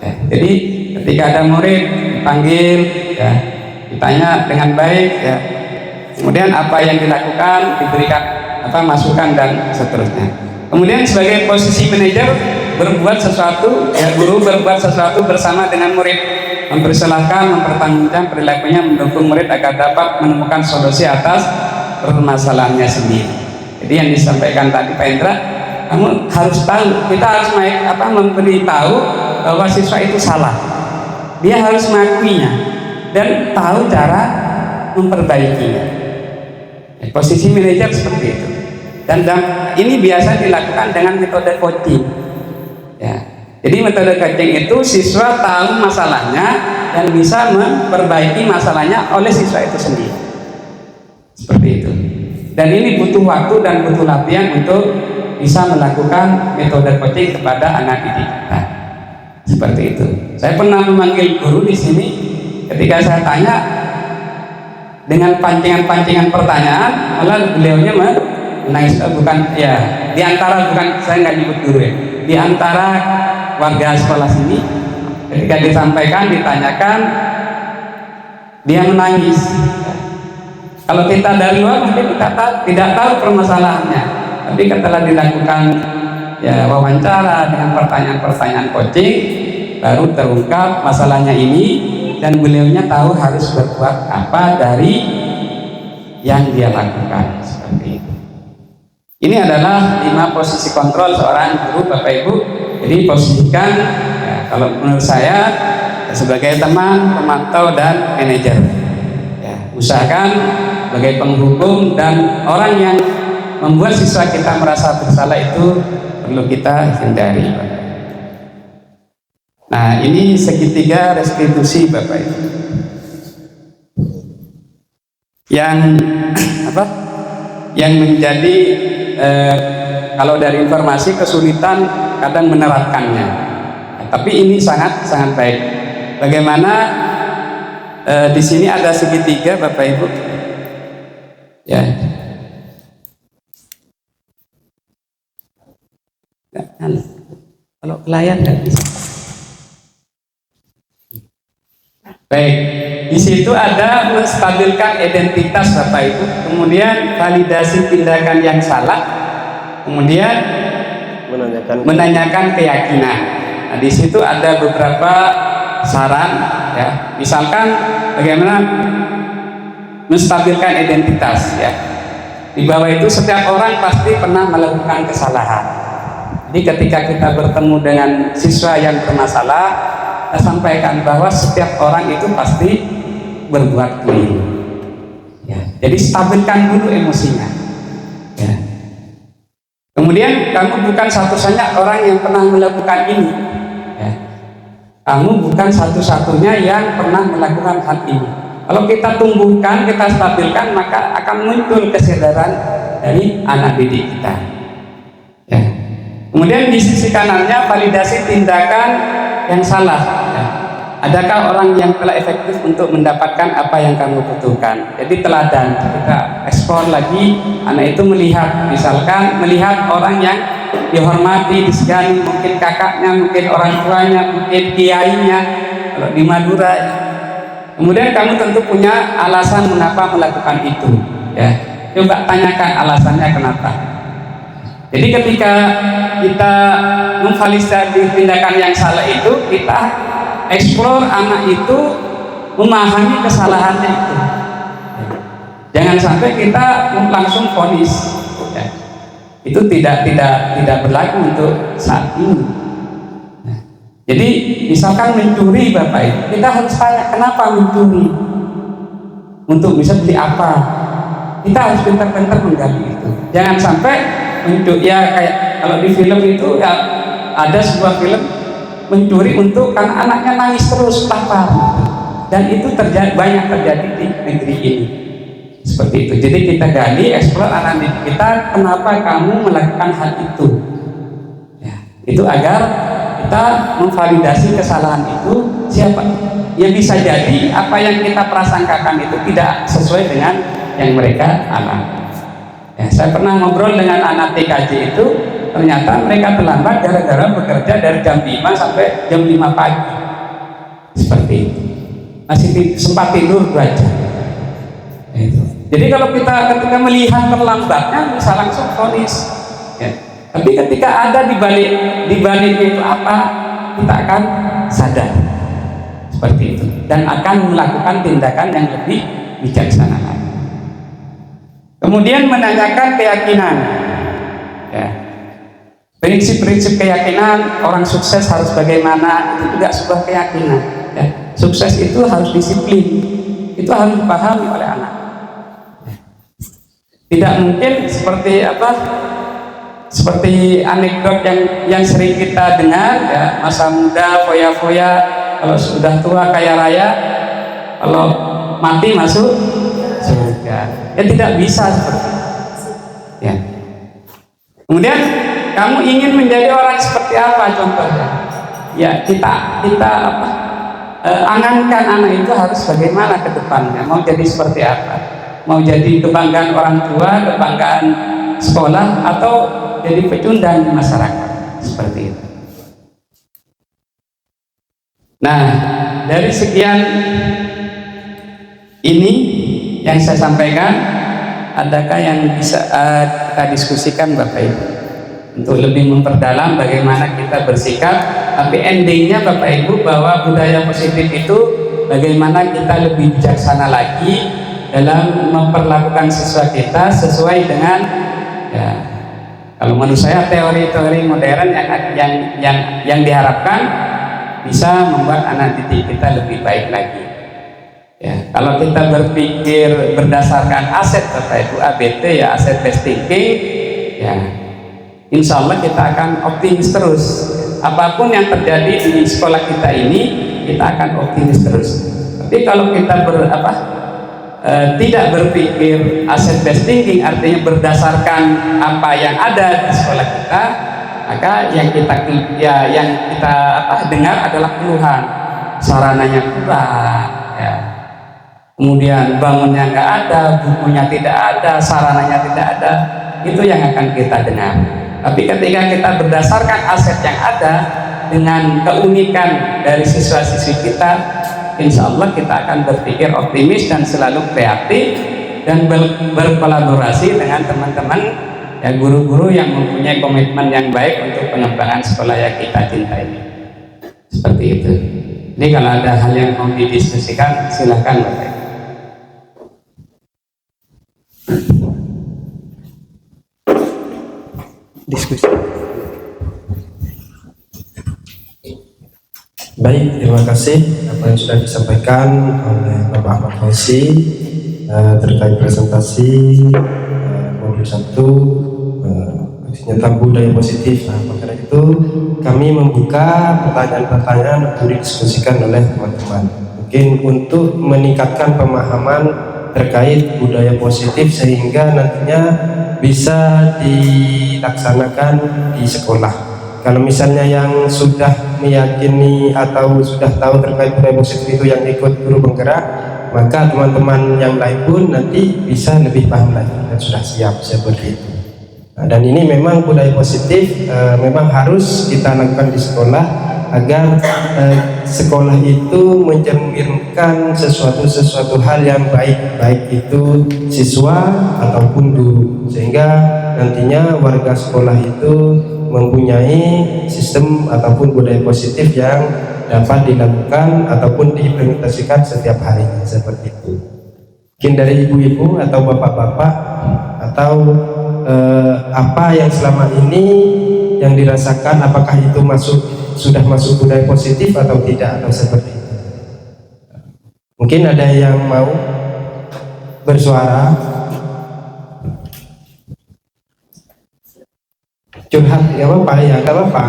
Ya, jadi ketika ada murid dipanggil, ya, ditanya dengan baik, ya, kemudian apa yang dilakukan, diberikan apa masukan dan seterusnya. Kemudian sebagai posisi manajer berbuat sesuatu, ya, guru berbuat sesuatu bersama dengan murid, mempersilahkan, mempertanggungjawabkan perilakunya, mendukung murid agar dapat menemukan solusi atas permasalahannya sendiri. Jadi yang disampaikan tadi Pak Indra, kamu harus tahu, kita harus memberitahu bahwa siswa itu salah, dia harus mengakuinya dan tahu cara memperbaikinya. Posisi manajer seperti itu, dan ini biasa dilakukan dengan metode coaching, ya. Jadi metode coaching itu siswa tahu masalahnya dan bisa memperbaiki masalahnya oleh siswa itu sendiri, seperti itu. Dan ini butuh waktu dan butuh latihan untuk bisa melakukan metode coaching kepada anak didik kita, seperti itu. Saya pernah memanggil guru di sini, ketika saya tanya dengan pancingan-pancingan pertanyaan, malah beliaunya menangis, bukan ya, diantara, bukan, saya nggak nyebut guru ya, diantara warga sekolah sini, ketika disampaikan, ditanyakan, dia menangis. Kalau kita dari luar mungkin kita tidak tahu permasalahannya, tapi setelah dilakukan ya wawancara dengan pertanyaan-pertanyaan coaching, baru terungkap masalahnya ini, dan beliaunya tahu harus berbuat apa dari yang dia lakukan, seperti itu. Ini adalah 5 posisi kontrol seorang guru, Bapak Ibu. Jadi posisikan, ya, kalau menurut saya sebagai teman, pemantau dan manajer, ya, usahakan sebagai penghukum dan orang yang membuat siswa kita merasa bersalah itu perlu kita hindari. Nah, ini segitiga restitusi, Bapak Ibu, yang yang menjadi kalau dari informasi kesulitan kadang menerapkannya, tapi ini sangat baik. Bagaimana di sini ada segitiga, Bapak Ibu, ya. Kalau pelayan nggak bisa. Baik, di situ ada menstabilkan identitas, Bapak Ibu, kemudian validasi tindakan yang salah, kemudian menanyakan keyakinan. Nah, di situ ada beberapa saran, ya. Misalkan bagaimana menstabilkan identitas, ya. Di bawah itu setiap orang pasti pernah melakukan kesalahan. Jadi ketika kita bertemu dengan siswa yang bermasalah, kita sampaikan bahwa setiap orang itu pasti berbuat keliru, ya. Jadi stabilkan dulu emosinya, ya. Kemudian kamu bukan satu-satunya orang yang pernah melakukan ini, ya. Kamu bukan satu-satunya yang pernah melakukan hal ini. Kalau kita tumbuhkan, kita stabilkan, maka akan muncul kesadaran dari anak didik kita, ya. Kemudian di sisi kanannya validasi tindakan yang salah, ya. Adakah orang yang telah efektif untuk mendapatkan apa yang kamu butuhkan? Jadi teladan, kita ekspor lagi, anak itu melihat, misalkan melihat orang yang dihormati, disegani, mungkin kakaknya, mungkin orang tuanya, mungkin kiainya, kalau di Madura, ya. Kemudian kamu tentu punya alasan mengapa melakukan itu, ya. Coba tanyakan alasannya kenapa. Jadi ketika kita memvalidasi tindakan yang salah itu, kita eksplor anak itu memahami kesalahannya itu. Jangan sampai kita langsung vonis. Itu tidak berlaku untuk saat ini. Jadi misalkan mencuri Bapak Ibu, kita harus tanya kenapa mencuri, untuk bisa beli apa. Kita harus pintar-pintar menggali itu. Jangan sampai mencuri, ya kayak kalau di film itu ya ada sebuah film mencuri untuk karena anaknya nangis terus lapar, dan itu banyak terjadi di negeri ini seperti itu. Jadi kita gali, eksplor anak didik kita, kenapa kamu melakukan hal itu, ya, itu agar kita memvalidasi kesalahan itu siapa. Ya bisa jadi apa yang kita prasangkakan itu tidak sesuai dengan yang mereka alami. Ya, saya pernah ngobrol dengan anak TKJ itu, ternyata mereka terlambat gara-gara bekerja dari jam 5 sampai jam 5 pagi. Seperti itu. Masih sempat tidur 2 jam. Itu. Jadi kalau kita ketika melihat terlambatnya bisa langsung vonis. Ya. Tapi ketika ada di balik itu apa, kita akan sadar. Seperti itu. Dan akan melakukan tindakan yang lebih bijaksana lagi. Kemudian menanyakan keyakinan, ya. Prinsip-prinsip keyakinan orang sukses harus bagaimana, itu juga sebuah keyakinan, ya. Sukses itu harus disiplin, itu harus dipahami oleh anak, ya. Tidak mungkin seperti apa, seperti anekdot yang sering kita dengar, ya, masa muda foya-foya, kalau sudah tua kaya raya, kalau mati masuk surga. Ya tidak bisa seperti itu. Ya. Kemudian kamu ingin menjadi orang seperti apa contohnya? Ya kita apa? Angankan anak itu harus bagaimana ke depannya. Mau jadi seperti apa? Mau jadi kebanggaan orang tua, kebanggaan sekolah, atau jadi pecundang di masyarakat seperti itu. Nah, dari sekian ini yang saya sampaikan, adakah yang bisa kita diskusikan Bapak Ibu untuk lebih memperdalam bagaimana kita bersikap, tapi endingnya Bapak Ibu bahwa budaya positif itu bagaimana kita lebih bijaksana lagi dalam memperlakukan siswa kita sesuai dengan, ya, kalau menurut saya teori-teori modern yang diharapkan bisa membuat anak didik kita lebih baik lagi. Ya, kalau kita berpikir berdasarkan aset Bapak Ibu ABT, ya aset based thinking, ya insya Allah kita akan optimis terus. Apapun yang terjadi di sekolah kita ini, kita akan optimis terus. Tapi kalau kita tidak berpikir aset based thinking, artinya berdasarkan apa yang ada di sekolah kita, maka yang kita dengar adalah keluhan, sarananya kurang, ya. Kemudian bangunnya nggak ada, bukunya tidak ada, sarananya tidak ada, itu yang akan kita dengar. Tapi ketika kita berdasarkan aset yang ada dengan keunikan dari siswa-siswi kita, insya Allah kita akan berpikir optimis dan selalu kreatif dan berkolaborasi dengan teman-teman, ya, guru-guru yang mempunyai komitmen yang baik untuk pengembangan sekolah yang kita cintai. Seperti itu. Jadi kalau ada hal yang mau didiskusikan, silakan Bapak. Diskusi. Baik, terima kasih apa yang sudah disampaikan oleh Bapak Ahmad Fauzi terkait presentasi modul 1 aksi nyata budaya positif. Nah, maka itu kami membuka pertanyaan-pertanyaan untuk didiskusikan oleh teman-teman. Mungkin untuk meningkatkan pemahaman terkait budaya positif sehingga nantinya bisa dilaksanakan di sekolah. Kalau misalnya yang sudah meyakini atau sudah tahu terkait budaya positif itu yang ikut guru penggerak, maka teman-teman yang lain pun nanti bisa lebih paham lagi dan sudah siap seperti itu. Nah, dan ini memang budaya positif memang harus kita lakukan di sekolah agar sekolah itu mencerminkan sesuatu hal yang baik itu siswa ataupun guru, sehingga nantinya warga sekolah itu mempunyai sistem ataupun budaya positif yang dapat dilakukan ataupun diimplementasikan setiap harinya, seperti itu. Mungkin dari ibu-ibu atau bapak-bapak atau apa yang selama ini yang dirasakan, apakah itu sudah masuk budaya positif atau tidak, atau seperti itu. Mungkin ada yang mau bersuara, curhat, ya apa ya, gak apa-apa.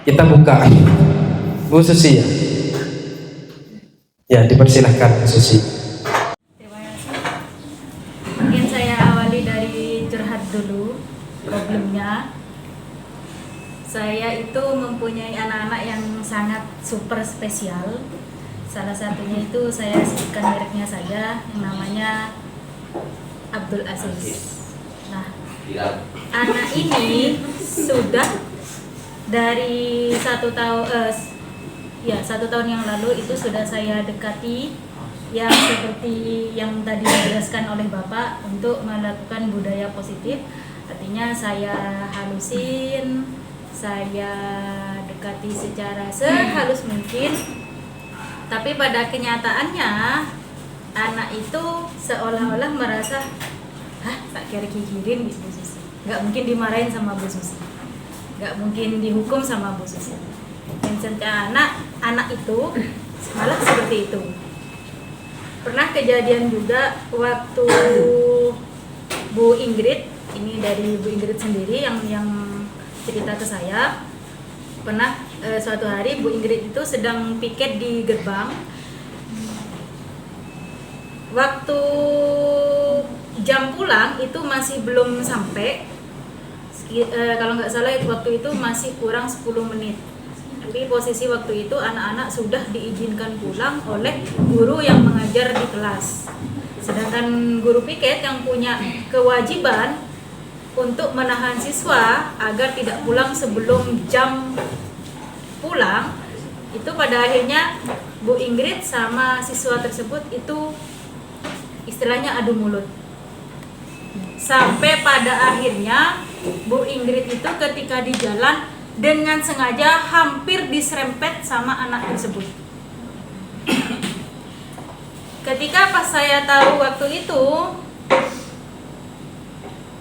Kita buka. Bu Susi ya. Ya, dipersilahkan Bu Susi. Terima kasih. Mungkin saya awali dari curhat dulu problemnya. Saya itu mempunyai anak-anak yang sangat super spesial. Salah satunya itu saya sebutkan mereknya saja, yang namanya Abdul Aziz. Nah, anak ini sudah dari 1 tahun yang lalu itu sudah saya dekati, yang seperti yang tadi dijelaskan oleh Bapak, untuk melakukan budaya positif. Artinya saya halusin, saya dekati secara sehalus mungkin, tapi pada kenyataannya anak itu seolah-olah merasa, tak kira-kirin Bu Susi, nggak mungkin dimarahin sama Bu Susi, nggak mungkin dihukum sama Bu Susi. Dan anak itu malah seperti itu. Pernah kejadian juga waktu Bu Ingrid, ini dari Bu Ingrid sendiri yang cerita ke saya. Pernah suatu hari Bu Ingrid itu sedang piket di gerbang. Waktu jam pulang itu masih belum sampai, kalau nggak salah waktu itu masih kurang 10 menit. Tapi posisi waktu itu anak-anak sudah diizinkan pulang oleh guru yang mengajar di kelas. Sedangkan guru piket yang punya kewajiban untuk menahan siswa agar tidak pulang sebelum jam pulang, itu pada akhirnya Bu Ingrid sama siswa tersebut itu istilahnya adu mulut. Sampai pada akhirnya Bu Ingrid itu ketika di jalan dengan sengaja hampir diserempet sama anak tersebut. Ketika pas saya tahu waktu itu,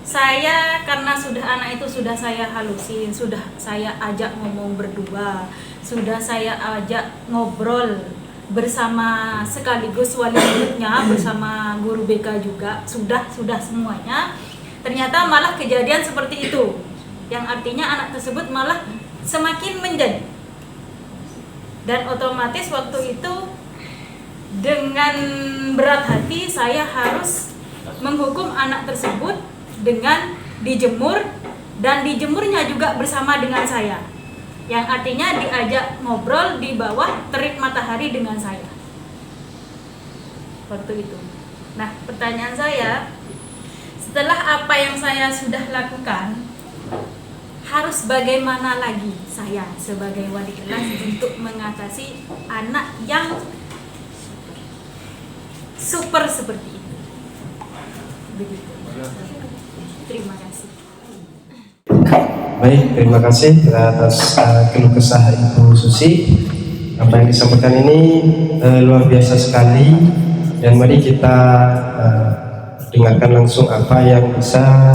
saya karena anak itu sudah saya halusin, sudah saya ajak ngomong berdua, sudah saya ajak ngobrol bersama sekaligus wali muridnya, bersama guru BK juga, sudah semuanya. Ternyata malah kejadian seperti itu, yang artinya anak tersebut malah semakin menjadi. Dan otomatis waktu itu dengan berat hati saya harus menghukum anak tersebut dengan dijemur, dan dijemurnya juga bersama dengan saya, yang artinya diajak ngobrol di bawah terik matahari dengan saya waktu itu. Nah, pertanyaan saya, setelah apa yang saya sudah lakukan, harus bagaimana lagi saya sebagai wali kelas untuk mengatasi anak yang super seperti itu? Begitu. Terima kasih. Baik, terima kasih atas keluh kesah Ibu Susi. Apa yang disampaikan ini luar biasa sekali, dan mari kita dengarkan langsung apa yang bisa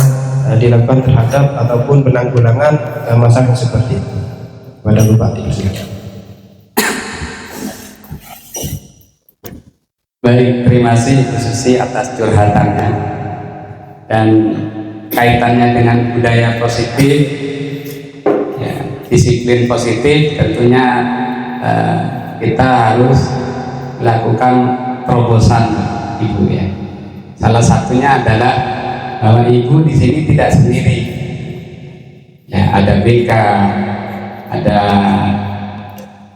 dilakukan terhadap ataupun penanggulangan masalah yang seperti itu. Pada Bupati, silakan. Baik, terima kasih Bu Susi atas curhatannya, dan kaitannya dengan budaya positif, ya, disiplin positif, tentunya kita harus melakukan terobosan, Ibu ya. Salah satunya adalah bahwa Ibu di sini tidak sendiri, ya, ada BK, ada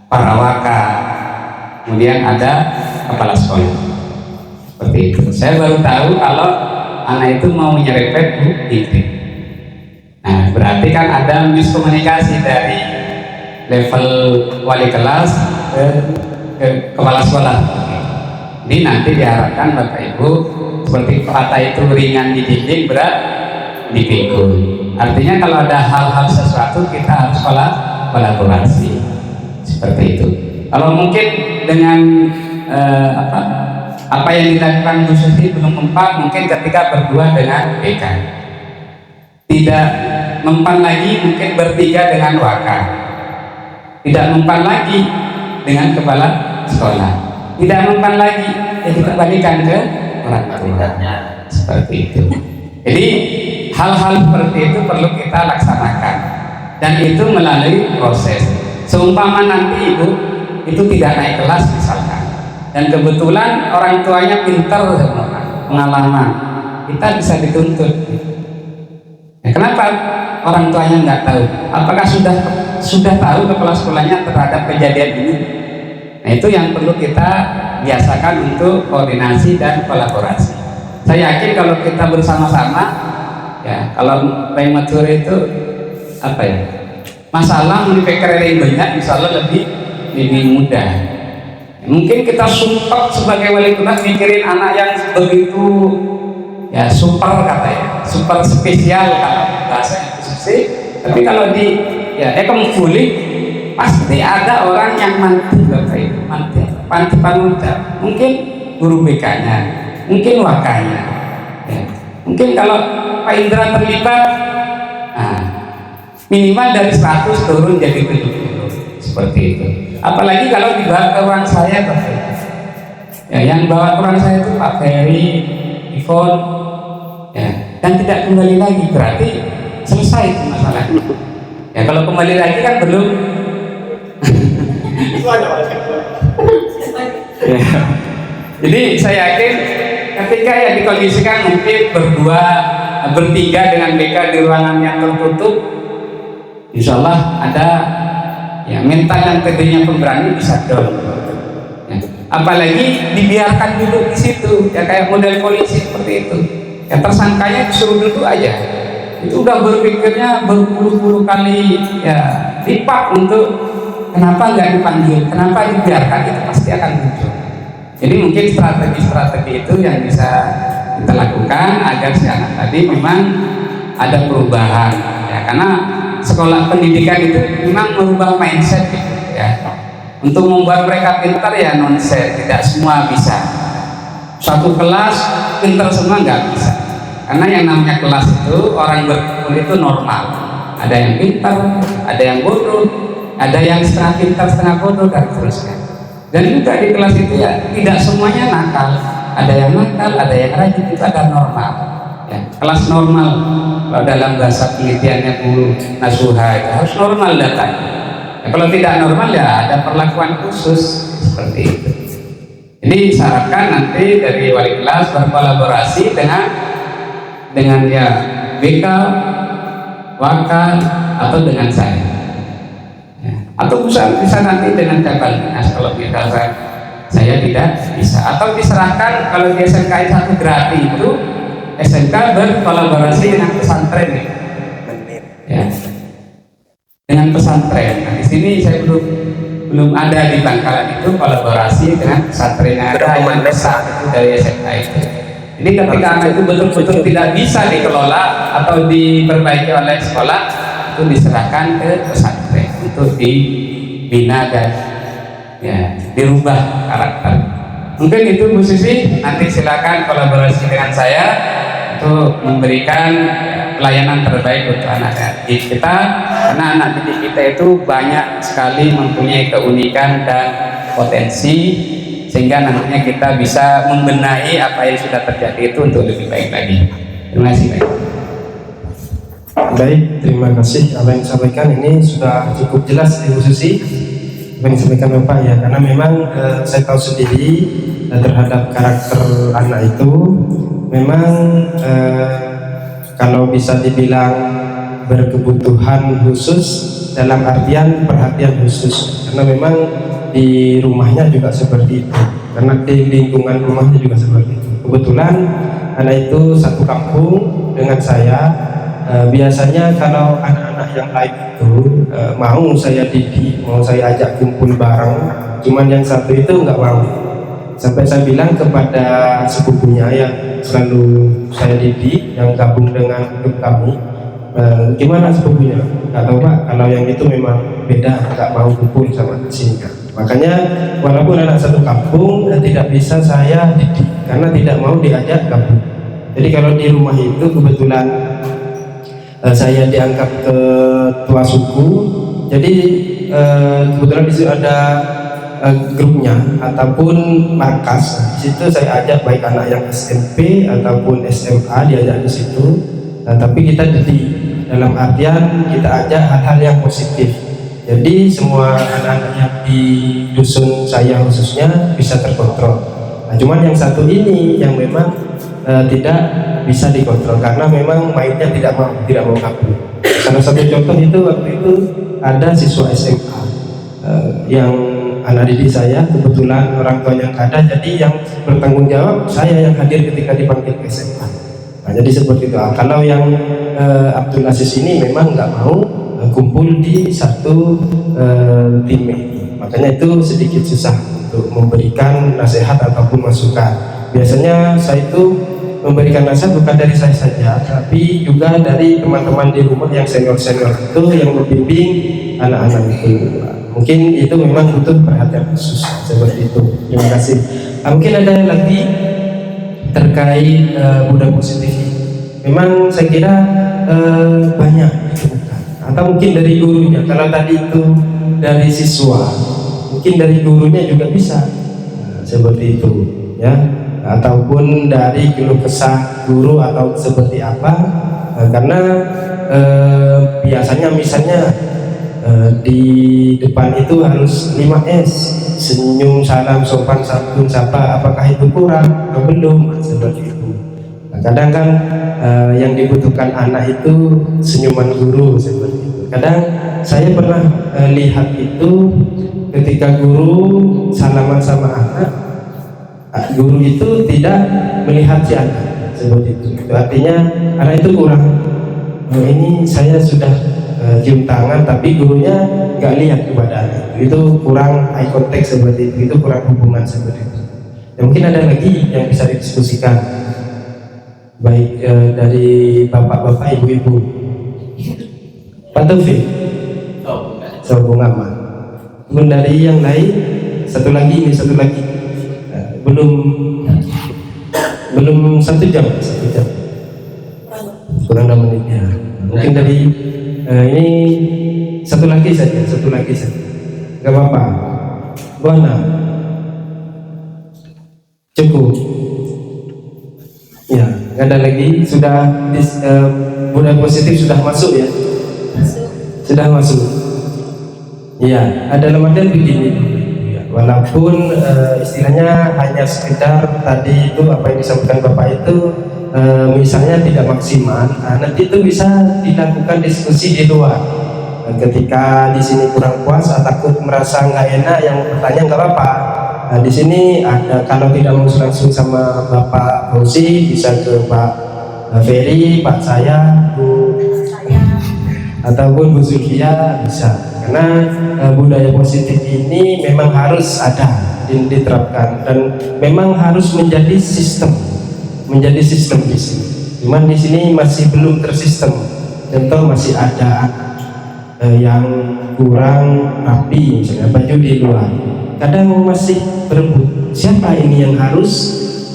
para waka, kemudian ada kepala sekolah. Seperti itu. Saya baru tahu kalau anak itu mau nyerempet Bu Ingrid. Nah, berarti kan ada miskomunikasi dari level wali kelas ke kepala sekolah. Ini nanti diharapkan Bapak Ibu seperti kata itu ringan di dinding, berat dipikul. Artinya kalau ada hal-hal sesuatu kita harus kolaborasi seperti itu. Kalau mungkin dengan apa yang dilakukan Bu Susi belum mempan, mungkin ketika berdua dengan BK. Tidak mempan lagi mungkin bertiga dengan wakil. Tidak mempan lagi dengan kepala sekolah. Tidak mempan lagi, ya kita balikan ke orang tua. Seperti itu. Jadi hal-hal seperti itu perlu kita laksanakan, dan itu melalui proses. Seumpama nanti ibu itu tidak naik kelas misalkan, dan kebetulan orang tuanya pintar pengalaman, kita bisa dituntut. Ya, kenapa orang tuanya nggak tahu? Apakah sudah tahu kepala sekolahnya terhadap kejadian ini? Nah, itu yang perlu kita biasakan untuk koordinasi dan kolaborasi. Saya yakin kalau kita bersama-sama, ya kalau prematur itu apa ya, masalah menipikir yang banyak, insya Allah lebih mudah. Mungkin kita support sebagai wali kelas mikirin anak yang begitu ya super katanya, super spesial kalau bahasa itu. Tapi kalau di ya fully pasti ada orang yang manti Bapak Ibu, manti panutan. Mungkin guru BK-nya, mungkin wakanya. Ya. Mungkin kalau Pak Indra terlibat, nah, minimal dari 100 turun jadi 70 seperti itu. Apalagi kalau dibawa ke ruang saya Bapak Ibu. Ya, yang bawa ke ruang saya itu Pak Ferry, Ivon, ya, dan tidak kembali lagi, berarti selesai itu masalahnya. Ya kalau kembali lagi kan belum. Ya. Jadi saya yakin ketika ya dikondisikan mungkin berdua, bertiga dengan BK di ruangan yang tertutup, insya Allah ada ya mental yang tadinya pemberani bisa down. Ya. Apalagi dibiarkan duduk di situ, ya kayak model polisi seperti itu. Ya tersangkanya disuruh duduk aja. Itu udah berpikirnya berpuluh-puluh kali ya lipat untuk kenapa nggak dipanggil, kenapa dibiarkan, itu pasti akan muncul. Jadi mungkin strategi-strategi itu yang bisa kita lakukan agar si anak tadi memang ada perubahan ya, karena sekolah pendidikan itu memang merubah mindset gitu, ya. Untuk membuat mereka pintar ya nonsen, tidak semua bisa. Satu kelas pintar semua nggak bisa. Karena yang namanya kelas itu orang berkumpul itu normal. Ada yang pintar, ada yang bodoh, ada yang setengah pintar, setengah bodoh, dan seterusnya. Dan juga di kelas itu ya tidak semuanya nakal. Ada yang nakal, ada yang rajin, itu ada normal. Ya, kelas normal. Kalau dalam bahasa penelitiannya Bu Nasuha itu harus normal datanya. Ya, kalau tidak normal ya ada perlakuan khusus seperti itu. Jadi disarankan nanti dari wali kelas berkolaborasi dengan ya BK, wakil, atau dengan saya, ya. Atau bisa nanti dengan cabang dinas kalau kita saya tidak bisa, atau diserahkan kalau di SMK 1 Grati itu SMK berkolaborasi dengan pesantren ya, dengan pesantren. Nah, di sini saya belum ada di Bangkalan itu kolaborasi dengan pesantren yang ada yang besar itu dari SMK itu. Jadi ketika anak itu betul-betul tidak bisa dikelola atau diperbaiki oleh sekolah, itu diserahkan ke pesantren untuk dibina dan ya dirubah karakter. Mungkin itu Bu Susi, nanti silakan kolaborasi dengan saya untuk memberikan pelayanan terbaik untuk anak didik kita, karena anak didik kita itu banyak sekali mempunyai keunikan dan potensi, sehingga nantinya kita bisa membenahi apa yang sudah terjadi itu untuk lebih baik lagi. Terima kasih. Baik, terima kasih. Apa yang disampaikan ini sudah cukup jelas Ibu Susi, apa yang disampaikan Bapak ya, karena memang saya tahu sendiri terhadap karakter anak itu memang kalau bisa dibilang berkebutuhan khusus dalam artian perhatian khusus, karena memang di rumahnya juga seperti itu, karena di lingkungan rumahnya juga seperti itu. Kebetulan anak itu satu kampung dengan saya. Biasanya kalau anak-anak yang lain itu mau saya didik, mau saya ajak kumpul bareng, cuman yang satu itu nggak mau. Sampai saya bilang kepada sepupunya yang selalu saya didik, yang gabung dengan grup kami, gimana sepupunya? Nggak tahu Pak, kalau yang itu memang beda, nggak mau kumpul sama sini kan. Makanya walaupun anak satu kampung, tidak bisa saya didik karena tidak mau diajak gabung. Jadi kalau di rumah itu kebetulan saya diangkat ketua suku, jadi kebetulan di situ ada grupnya ataupun markas. Di situ saya ajak baik anak yang SMP ataupun SMA diajak di situ. Tapi kita didik dalam artian kita ajak hal-hal yang positif. Jadi semua anak-anak yang di dusun saya khususnya bisa terkontrol. Nah, cuman yang satu ini yang memang tidak bisa dikontrol karena memang mainnya tidak mau kabur. Salah satu contoh itu waktu itu ada siswa SMA yang anak didik saya, kebetulan orang tua yang ada, jadi yang bertanggung jawab saya yang hadir ketika dipanggil ke SMA. Nah, jadi seperti itu. Kalau yang Abdul Aziz ini memang nggak mau kumpul di satu tim ini, makanya itu sedikit susah untuk memberikan nasihat ataupun masukan. Biasanya saya itu memberikan nasihat bukan dari saya saja, tapi juga dari teman-teman di rumah yang senior-senior itu yang membimbing anak-anak itu. Mungkin itu memang butuh perhatian khusus seperti itu. Terima kasih. Mungkin ada lagi terkait budaya positif ini. Memang saya kira banyak ditemukan. Atau mungkin dari gurunya. Kalau tadi itu dari siswa, mungkin dari gurunya juga bisa seperti itu, ya. Ataupun dari keluh kesah guru atau seperti apa. Karena biasanya misalnya di depan itu harus 5S, senyum, salam, sopan, santun, sapa, apakah itu kurang atau belum, seperti itu. Nah, kadang kan yang dibutuhkan anak itu senyuman guru, seperti itu. Kadang saya pernah lihat itu ketika guru salaman sama anak, guru itu tidak melihat si anak, seperti itu. Itu artinya anak itu kurang. Ini saya sudah cium tangan tapi gurunya nggak lihat kepada anak itu kurang eye contact seperti itu kurang hubungan seperti itu. Ya, mungkin ada lagi yang bisa didiskusikan baik dari bapak-bapak, ibu-ibu. Pak Taufik, Bung Ahmad. Kemudian dari yang lain satu lagi belum 1 jam kurang 6 menit ya. Mungkin dari ini satu lagi saja, nggak apa-apa. Buana, cukup. Ya, nggak ada lagi. Sudah budaya positif sudah masuk ya? Sudah masuk. Iya, ada lembaga begini. Walaupun istilahnya hanya sekedar tadi itu apa yang disampaikan Bapak itu misalnya tidak maksimal, nanti itu bisa dilakukan diskusi di luar. Ketika di sini kurang puas atau takut merasa nggak enak, yang bertanya nggak apa-apa. Nah, di sini ada, kalau tidak mau langsung sama Bapak Fauzi bisa ke Pak Ferry, Pak saya, Bu ataupun Bu Zulfia bisa. Karena budaya positif ini memang harus ada diterapkan dan memang harus menjadi sistem di sini. Cuman di sini masih belum tersistem. Contoh masih ada yang kurang rapi, misalnya baju di luar. Kadang masih berebut. Siapa ini yang harus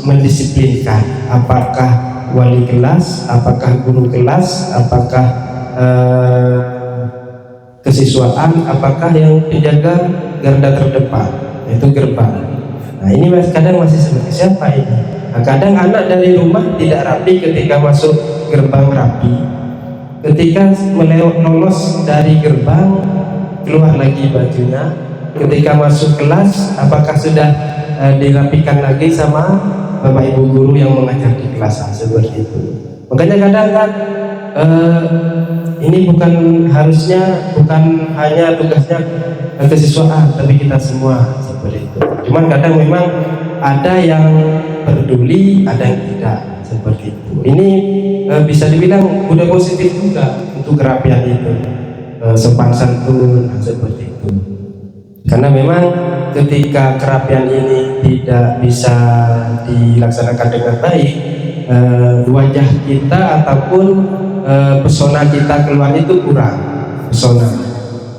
mendisiplinkan? Apakah wali kelas? Apakah guru kelas? Apakah kesiswaan? Apakah yang penjaga garda terdepan? Itu gerbang. Nah ini kadang masih seperti siapa ini? Nah, kadang anak dari rumah tidak rapi ketika masuk gerbang rapi, ketika lolos dari gerbang keluar lagi bajunya, ketika masuk kelas apakah sudah dirapikan lagi sama Bapak Ibu guru yang mengajar di kelas seperti itu. Makanya kadang kan ini bukan hanya tugasnya kesiswaan, tapi kita semua seperti itu. Cuman kadang memang ada yang peduli, ada yang tidak seperti itu. Ini bisa dibilang budaya positif juga untuk kerapian itu, sopan santun seperti itu. Karena memang ketika kerapian ini tidak bisa dilaksanakan dengan baik, wajah kita ataupun pesona kita keluar itu kurang pesona.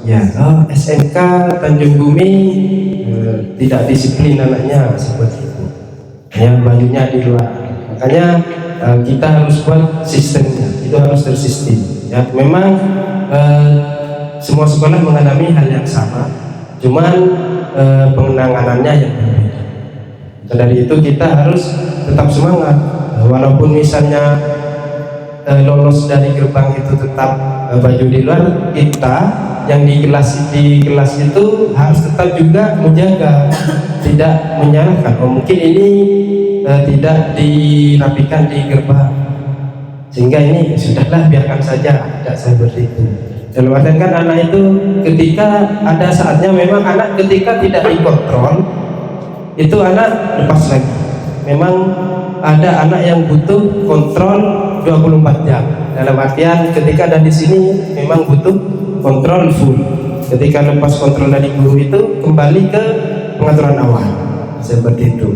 Ya, SMK Tanjung Bumi tidak disiplin anaknya seperti itu. Ya, bajunya di luar. Makanya kita harus buat sistemnya, itu harus tersistem. Ya, memang semua sekolah mengalami hal yang sama, cuman penanganannya yang berbeda. Dan dari itu kita harus tetap semangat, walaupun misalnya lolos dari gerbang itu tetap baju di luar, kita yang di kelas itu harus tetap juga menjaga, tidak menyalahkan. Mungkin ini tidak dirapikan di gerbang, sehingga ini sudahlah biarkan saja, tidak seperti itu. Dalam artian kan anak itu ketika ada saatnya memang anak ketika tidak dikontrol itu anak lepas lagi. Memang ada anak yang butuh kontrol 24 jam. Dalam artian ketika ada di sini memang butuh kontrol full. Ketika lepas kontrol dari guru itu kembali ke pengaturan awal seperti itu.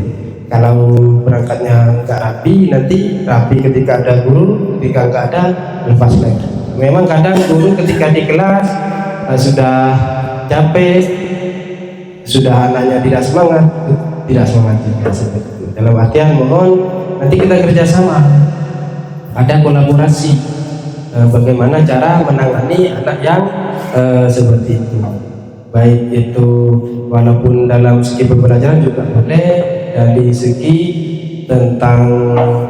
Kalau berangkatnya nggak rapi, nanti rapi ketika ada guru, ketika nggak ada lepas lagi. Memang kadang guru ketika di kelas sudah capek, sudah anaknya tidak semangat juga seperti itu. Dalam artian mohon nanti kita kerjasama, ada kolaborasi, bagaimana cara menangani anak yang seperti itu. Baik itu walaupun dalam segi pembelajaran juga boleh, dari segi tentang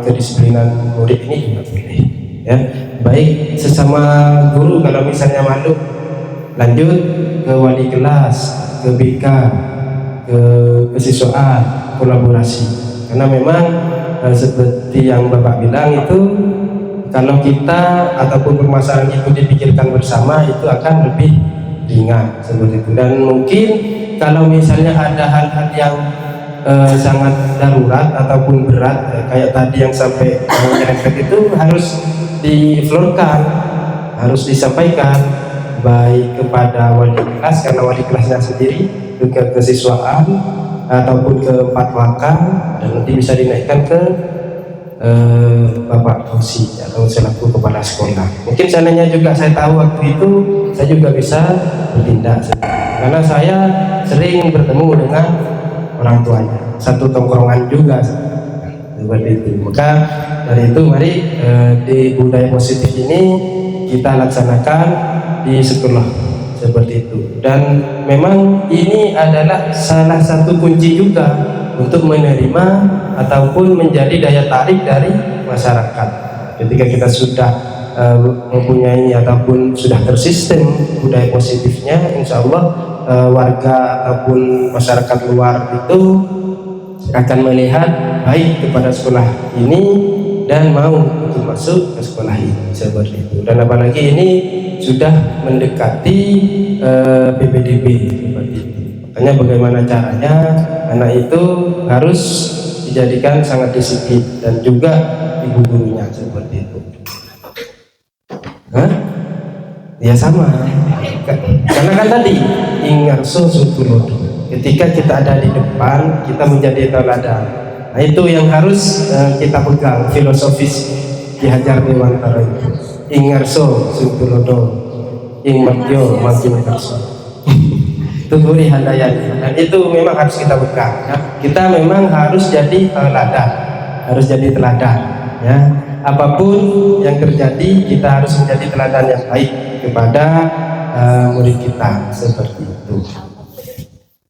kedisiplinan murid ini juga boleh. Ya, baik sesama guru kalau misalnya malu, lanjut ke wali kelas, ke BK, ke kesiswaan, kolaborasi. Karena memang seperti yang Bapak bilang itu, kalau kita ataupun permasalahan itu dipikirkan bersama itu akan lebih ringan seperti itu. Dan mungkin kalau misalnya ada hal-hal yang sangat darurat ataupun berat, kayak tadi yang sampai nyerempet itu harus diflorkan, harus disampaikan baik kepada wali kelas, karena wali kelasnya sendiri, ke kesiswaan ataupun ke 4 waka, dan nanti bisa dinaikkan ke Bapak Fauzi atau selaku kepala sekolah. Mungkin seandainya juga saya tahu waktu itu, saya juga bisa bertindak, karena saya sering bertemu dengan orang tuanya, satu tongkrongan juga seperti itu. Maka dari itu mari di budaya positif ini kita laksanakan di sekolah seperti itu. Dan memang ini adalah salah satu kunci juga untuk menerima ataupun menjadi daya tarik dari masyarakat. Ketika kita sudah mempunyai ataupun sudah tersistem budaya positifnya, insya Allah warga ataupun masyarakat luar itu akan melihat baik kepada sekolah ini dan mau untuk masuk ke sekolah ini seperti itu. Dan apalagi ini sudah mendekati PPDB seperti itu. Makanya bagaimana caranya anak itu harus dijadikan sangat disiplin dan juga ibu gurunya seperti itu. Ya sama, karena kan tadi ingarso sutulodo, ketika kita ada di depan kita menjadi teladan. Nah itu yang harus kita pegang filosofis Ki Hajar Dewantara itu, ingarso sutulodo ing magyo magyo karso tuguri handayani. Dan itu memang harus kita pegang ya. Kita memang harus jadi teladan, ya. Apapun yang terjadi kita harus menjadi teladan yang baik kepada murid kita seperti itu.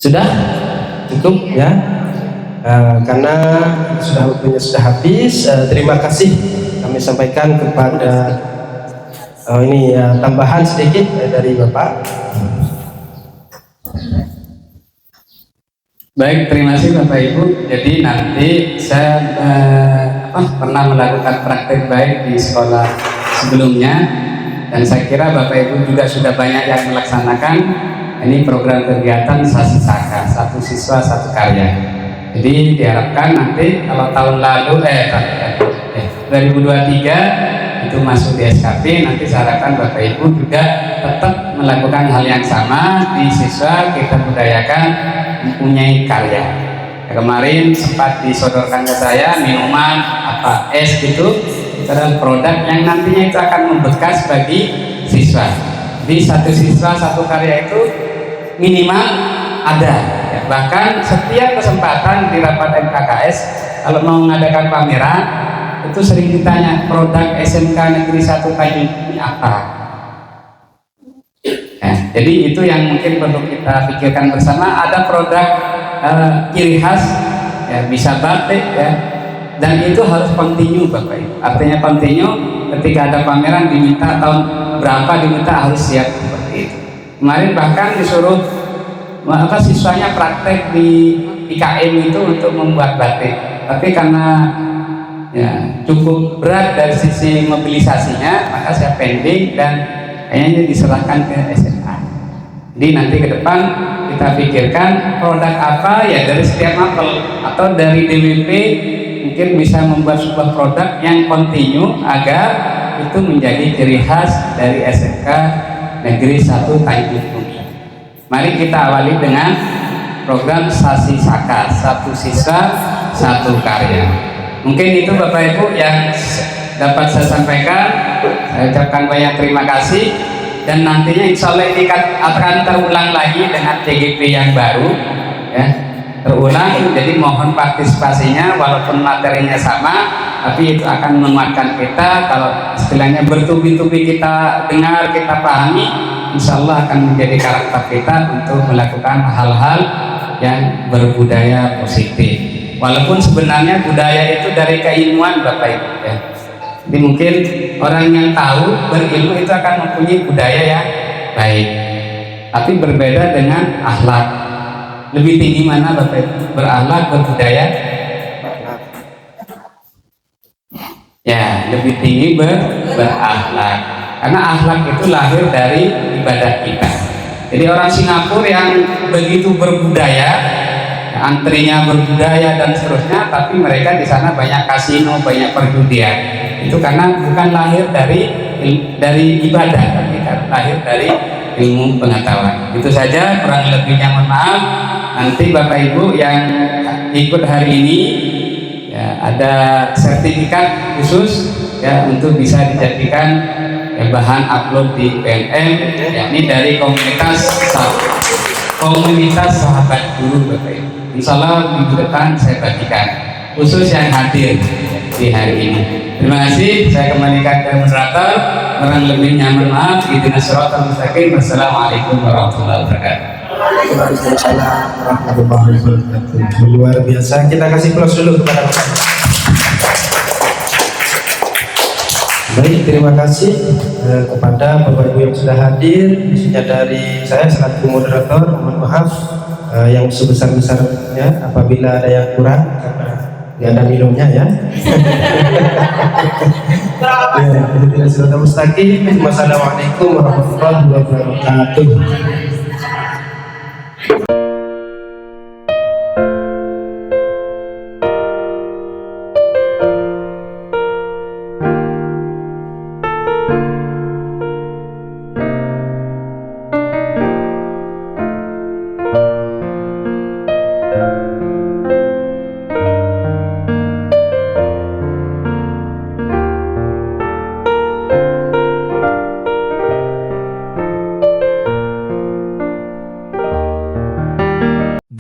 Sudah cukup ya, karena waktunya sudah habis. Terima kasih kami sampaikan kepada ini tambahan sedikit dari Bapak. Baik, terima kasih Bapak Ibu. Jadi nanti saya pernah melakukan praktek baik di sekolah sebelumnya, dan saya kira Bapak Ibu juga sudah banyak yang melaksanakan ini program kegiatan Sasisaka, satu siswa satu karya. Jadi diharapkan nanti kalau tahun lalu 2023 itu masuk di SKP, nanti saya harapkan Bapak Ibu juga tetap melakukan hal yang sama di siswa kita budayakan mempunyai karya. Kemarin sempat disodorkan ke saya minuman apa es gitu, itu adalah produk yang nantinya itu akan membekas bagi siswa. Jadi satu siswa satu karya itu minimal ada. Ya, bahkan setiap kesempatan di rapat MKKS kalau mau mengadakan pameran itu sering ditanya produk SMK Negeri 1 Tanjung ini apa. Ya, jadi itu yang mungkin perlu kita pikirkan bersama. Ada produk ciri khas, ya, bisa batik, ya, dan itu harus continue Bapak Ibu. Artinya continue, ketika ada pameran diminta tahun berapa diminta harus siap seperti itu. Kemarin bahkan disuruh siswanya praktek di IKM itu untuk membuat batik, tapi karena ya cukup berat dari sisi mobilisasinya, maka saya pending dan kayaknya diserahkan ke SMA. Jadi nanti ke depan kita pikirkan produk apa ya dari setiap mapel atau dari DWP mungkin bisa membuat sebuah produk yang kontinu agar itu menjadi ciri khas dari SMK Negeri 1 Tanjung Bumi. Mari kita awali dengan program Sasi Saka, satu siswa satu karya. Mungkin itu Bapak Ibu yang dapat saya sampaikan. Saya ucapkan banyak terima kasih. Dan nantinya insya Allah ini akan terulang lagi dengan TGP yang baru, ya, terulang. Jadi mohon partisipasinya, walaupun materinya sama, tapi itu akan menguatkan kita. Kalau istilahnya bertubi-tubi kita dengar, kita pahami, insya Allah akan menjadi karakter kita untuk melakukan hal-hal yang berbudaya positif. Walaupun sebenarnya budaya itu dari keilmuan Bapak Ibu, ya. Jadi mungkin orang yang tahu berilmu itu akan mempunyai budaya yang baik, tapi berbeda dengan akhlak. Lebih tinggi mana Bapak Ibu? Berakhlak, berbudaya? Ya, lebih tinggi berakhlak. Karena akhlak itu lahir dari ibadah kita. Jadi orang Singapura yang begitu berbudaya, antrinya berbudaya dan seterusnya, tapi mereka di sana banyak kasino, banyak perjudian. Itu karena bukan lahir dari ibadah, tapi lahir dari ilmu pengetahuan. Itu saja, kurang lebihnya mohon maaf. Nanti Bapak Ibu yang ikut hari ini ya, ada sertifikat khusus ya untuk bisa dijadikan ya, bahan upload di PNM, yakni dari komunitas sahabat guru Bapak Ibu. Insya Allah minggu depan saya bagikan khusus yang hadir di hari ini. Terima kasih, saya kembalikan ke moderator. Kurang lebihnya mohon maaf. Ihdinas siratal mustaqim. Wassalamualaikum warahmatullahi wabarakatuh. Waalaikumsalam warahmatullahi wabarakatuh. Luar biasa. Kita kasih close dulu kepada Bapak. Baik, terima kasih kepada Bapak Ibu yang sudah hadir, khususnya dari saya selaku moderator. Mohon maaf yang sebesar-besarnya apabila ada yang kurang karena nggak ada minumnya ya. Ya, sudah mustaqim. Wassalamualaikum warahmatullahi wabarakatuh.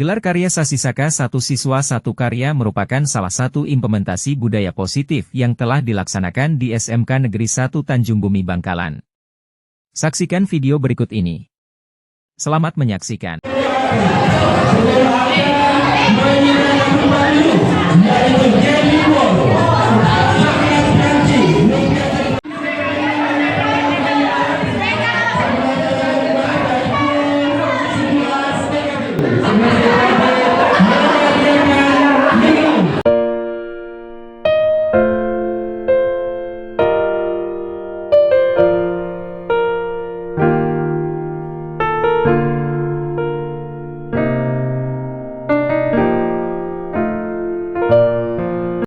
Gelar karya Sasi Saka Satu Siswa Satu Karya merupakan salah satu implementasi budaya positif yang telah dilaksanakan di SMK Negeri 1 Tanjung Bumi Bangkalan. Saksikan video berikut ini. Selamat menyaksikan.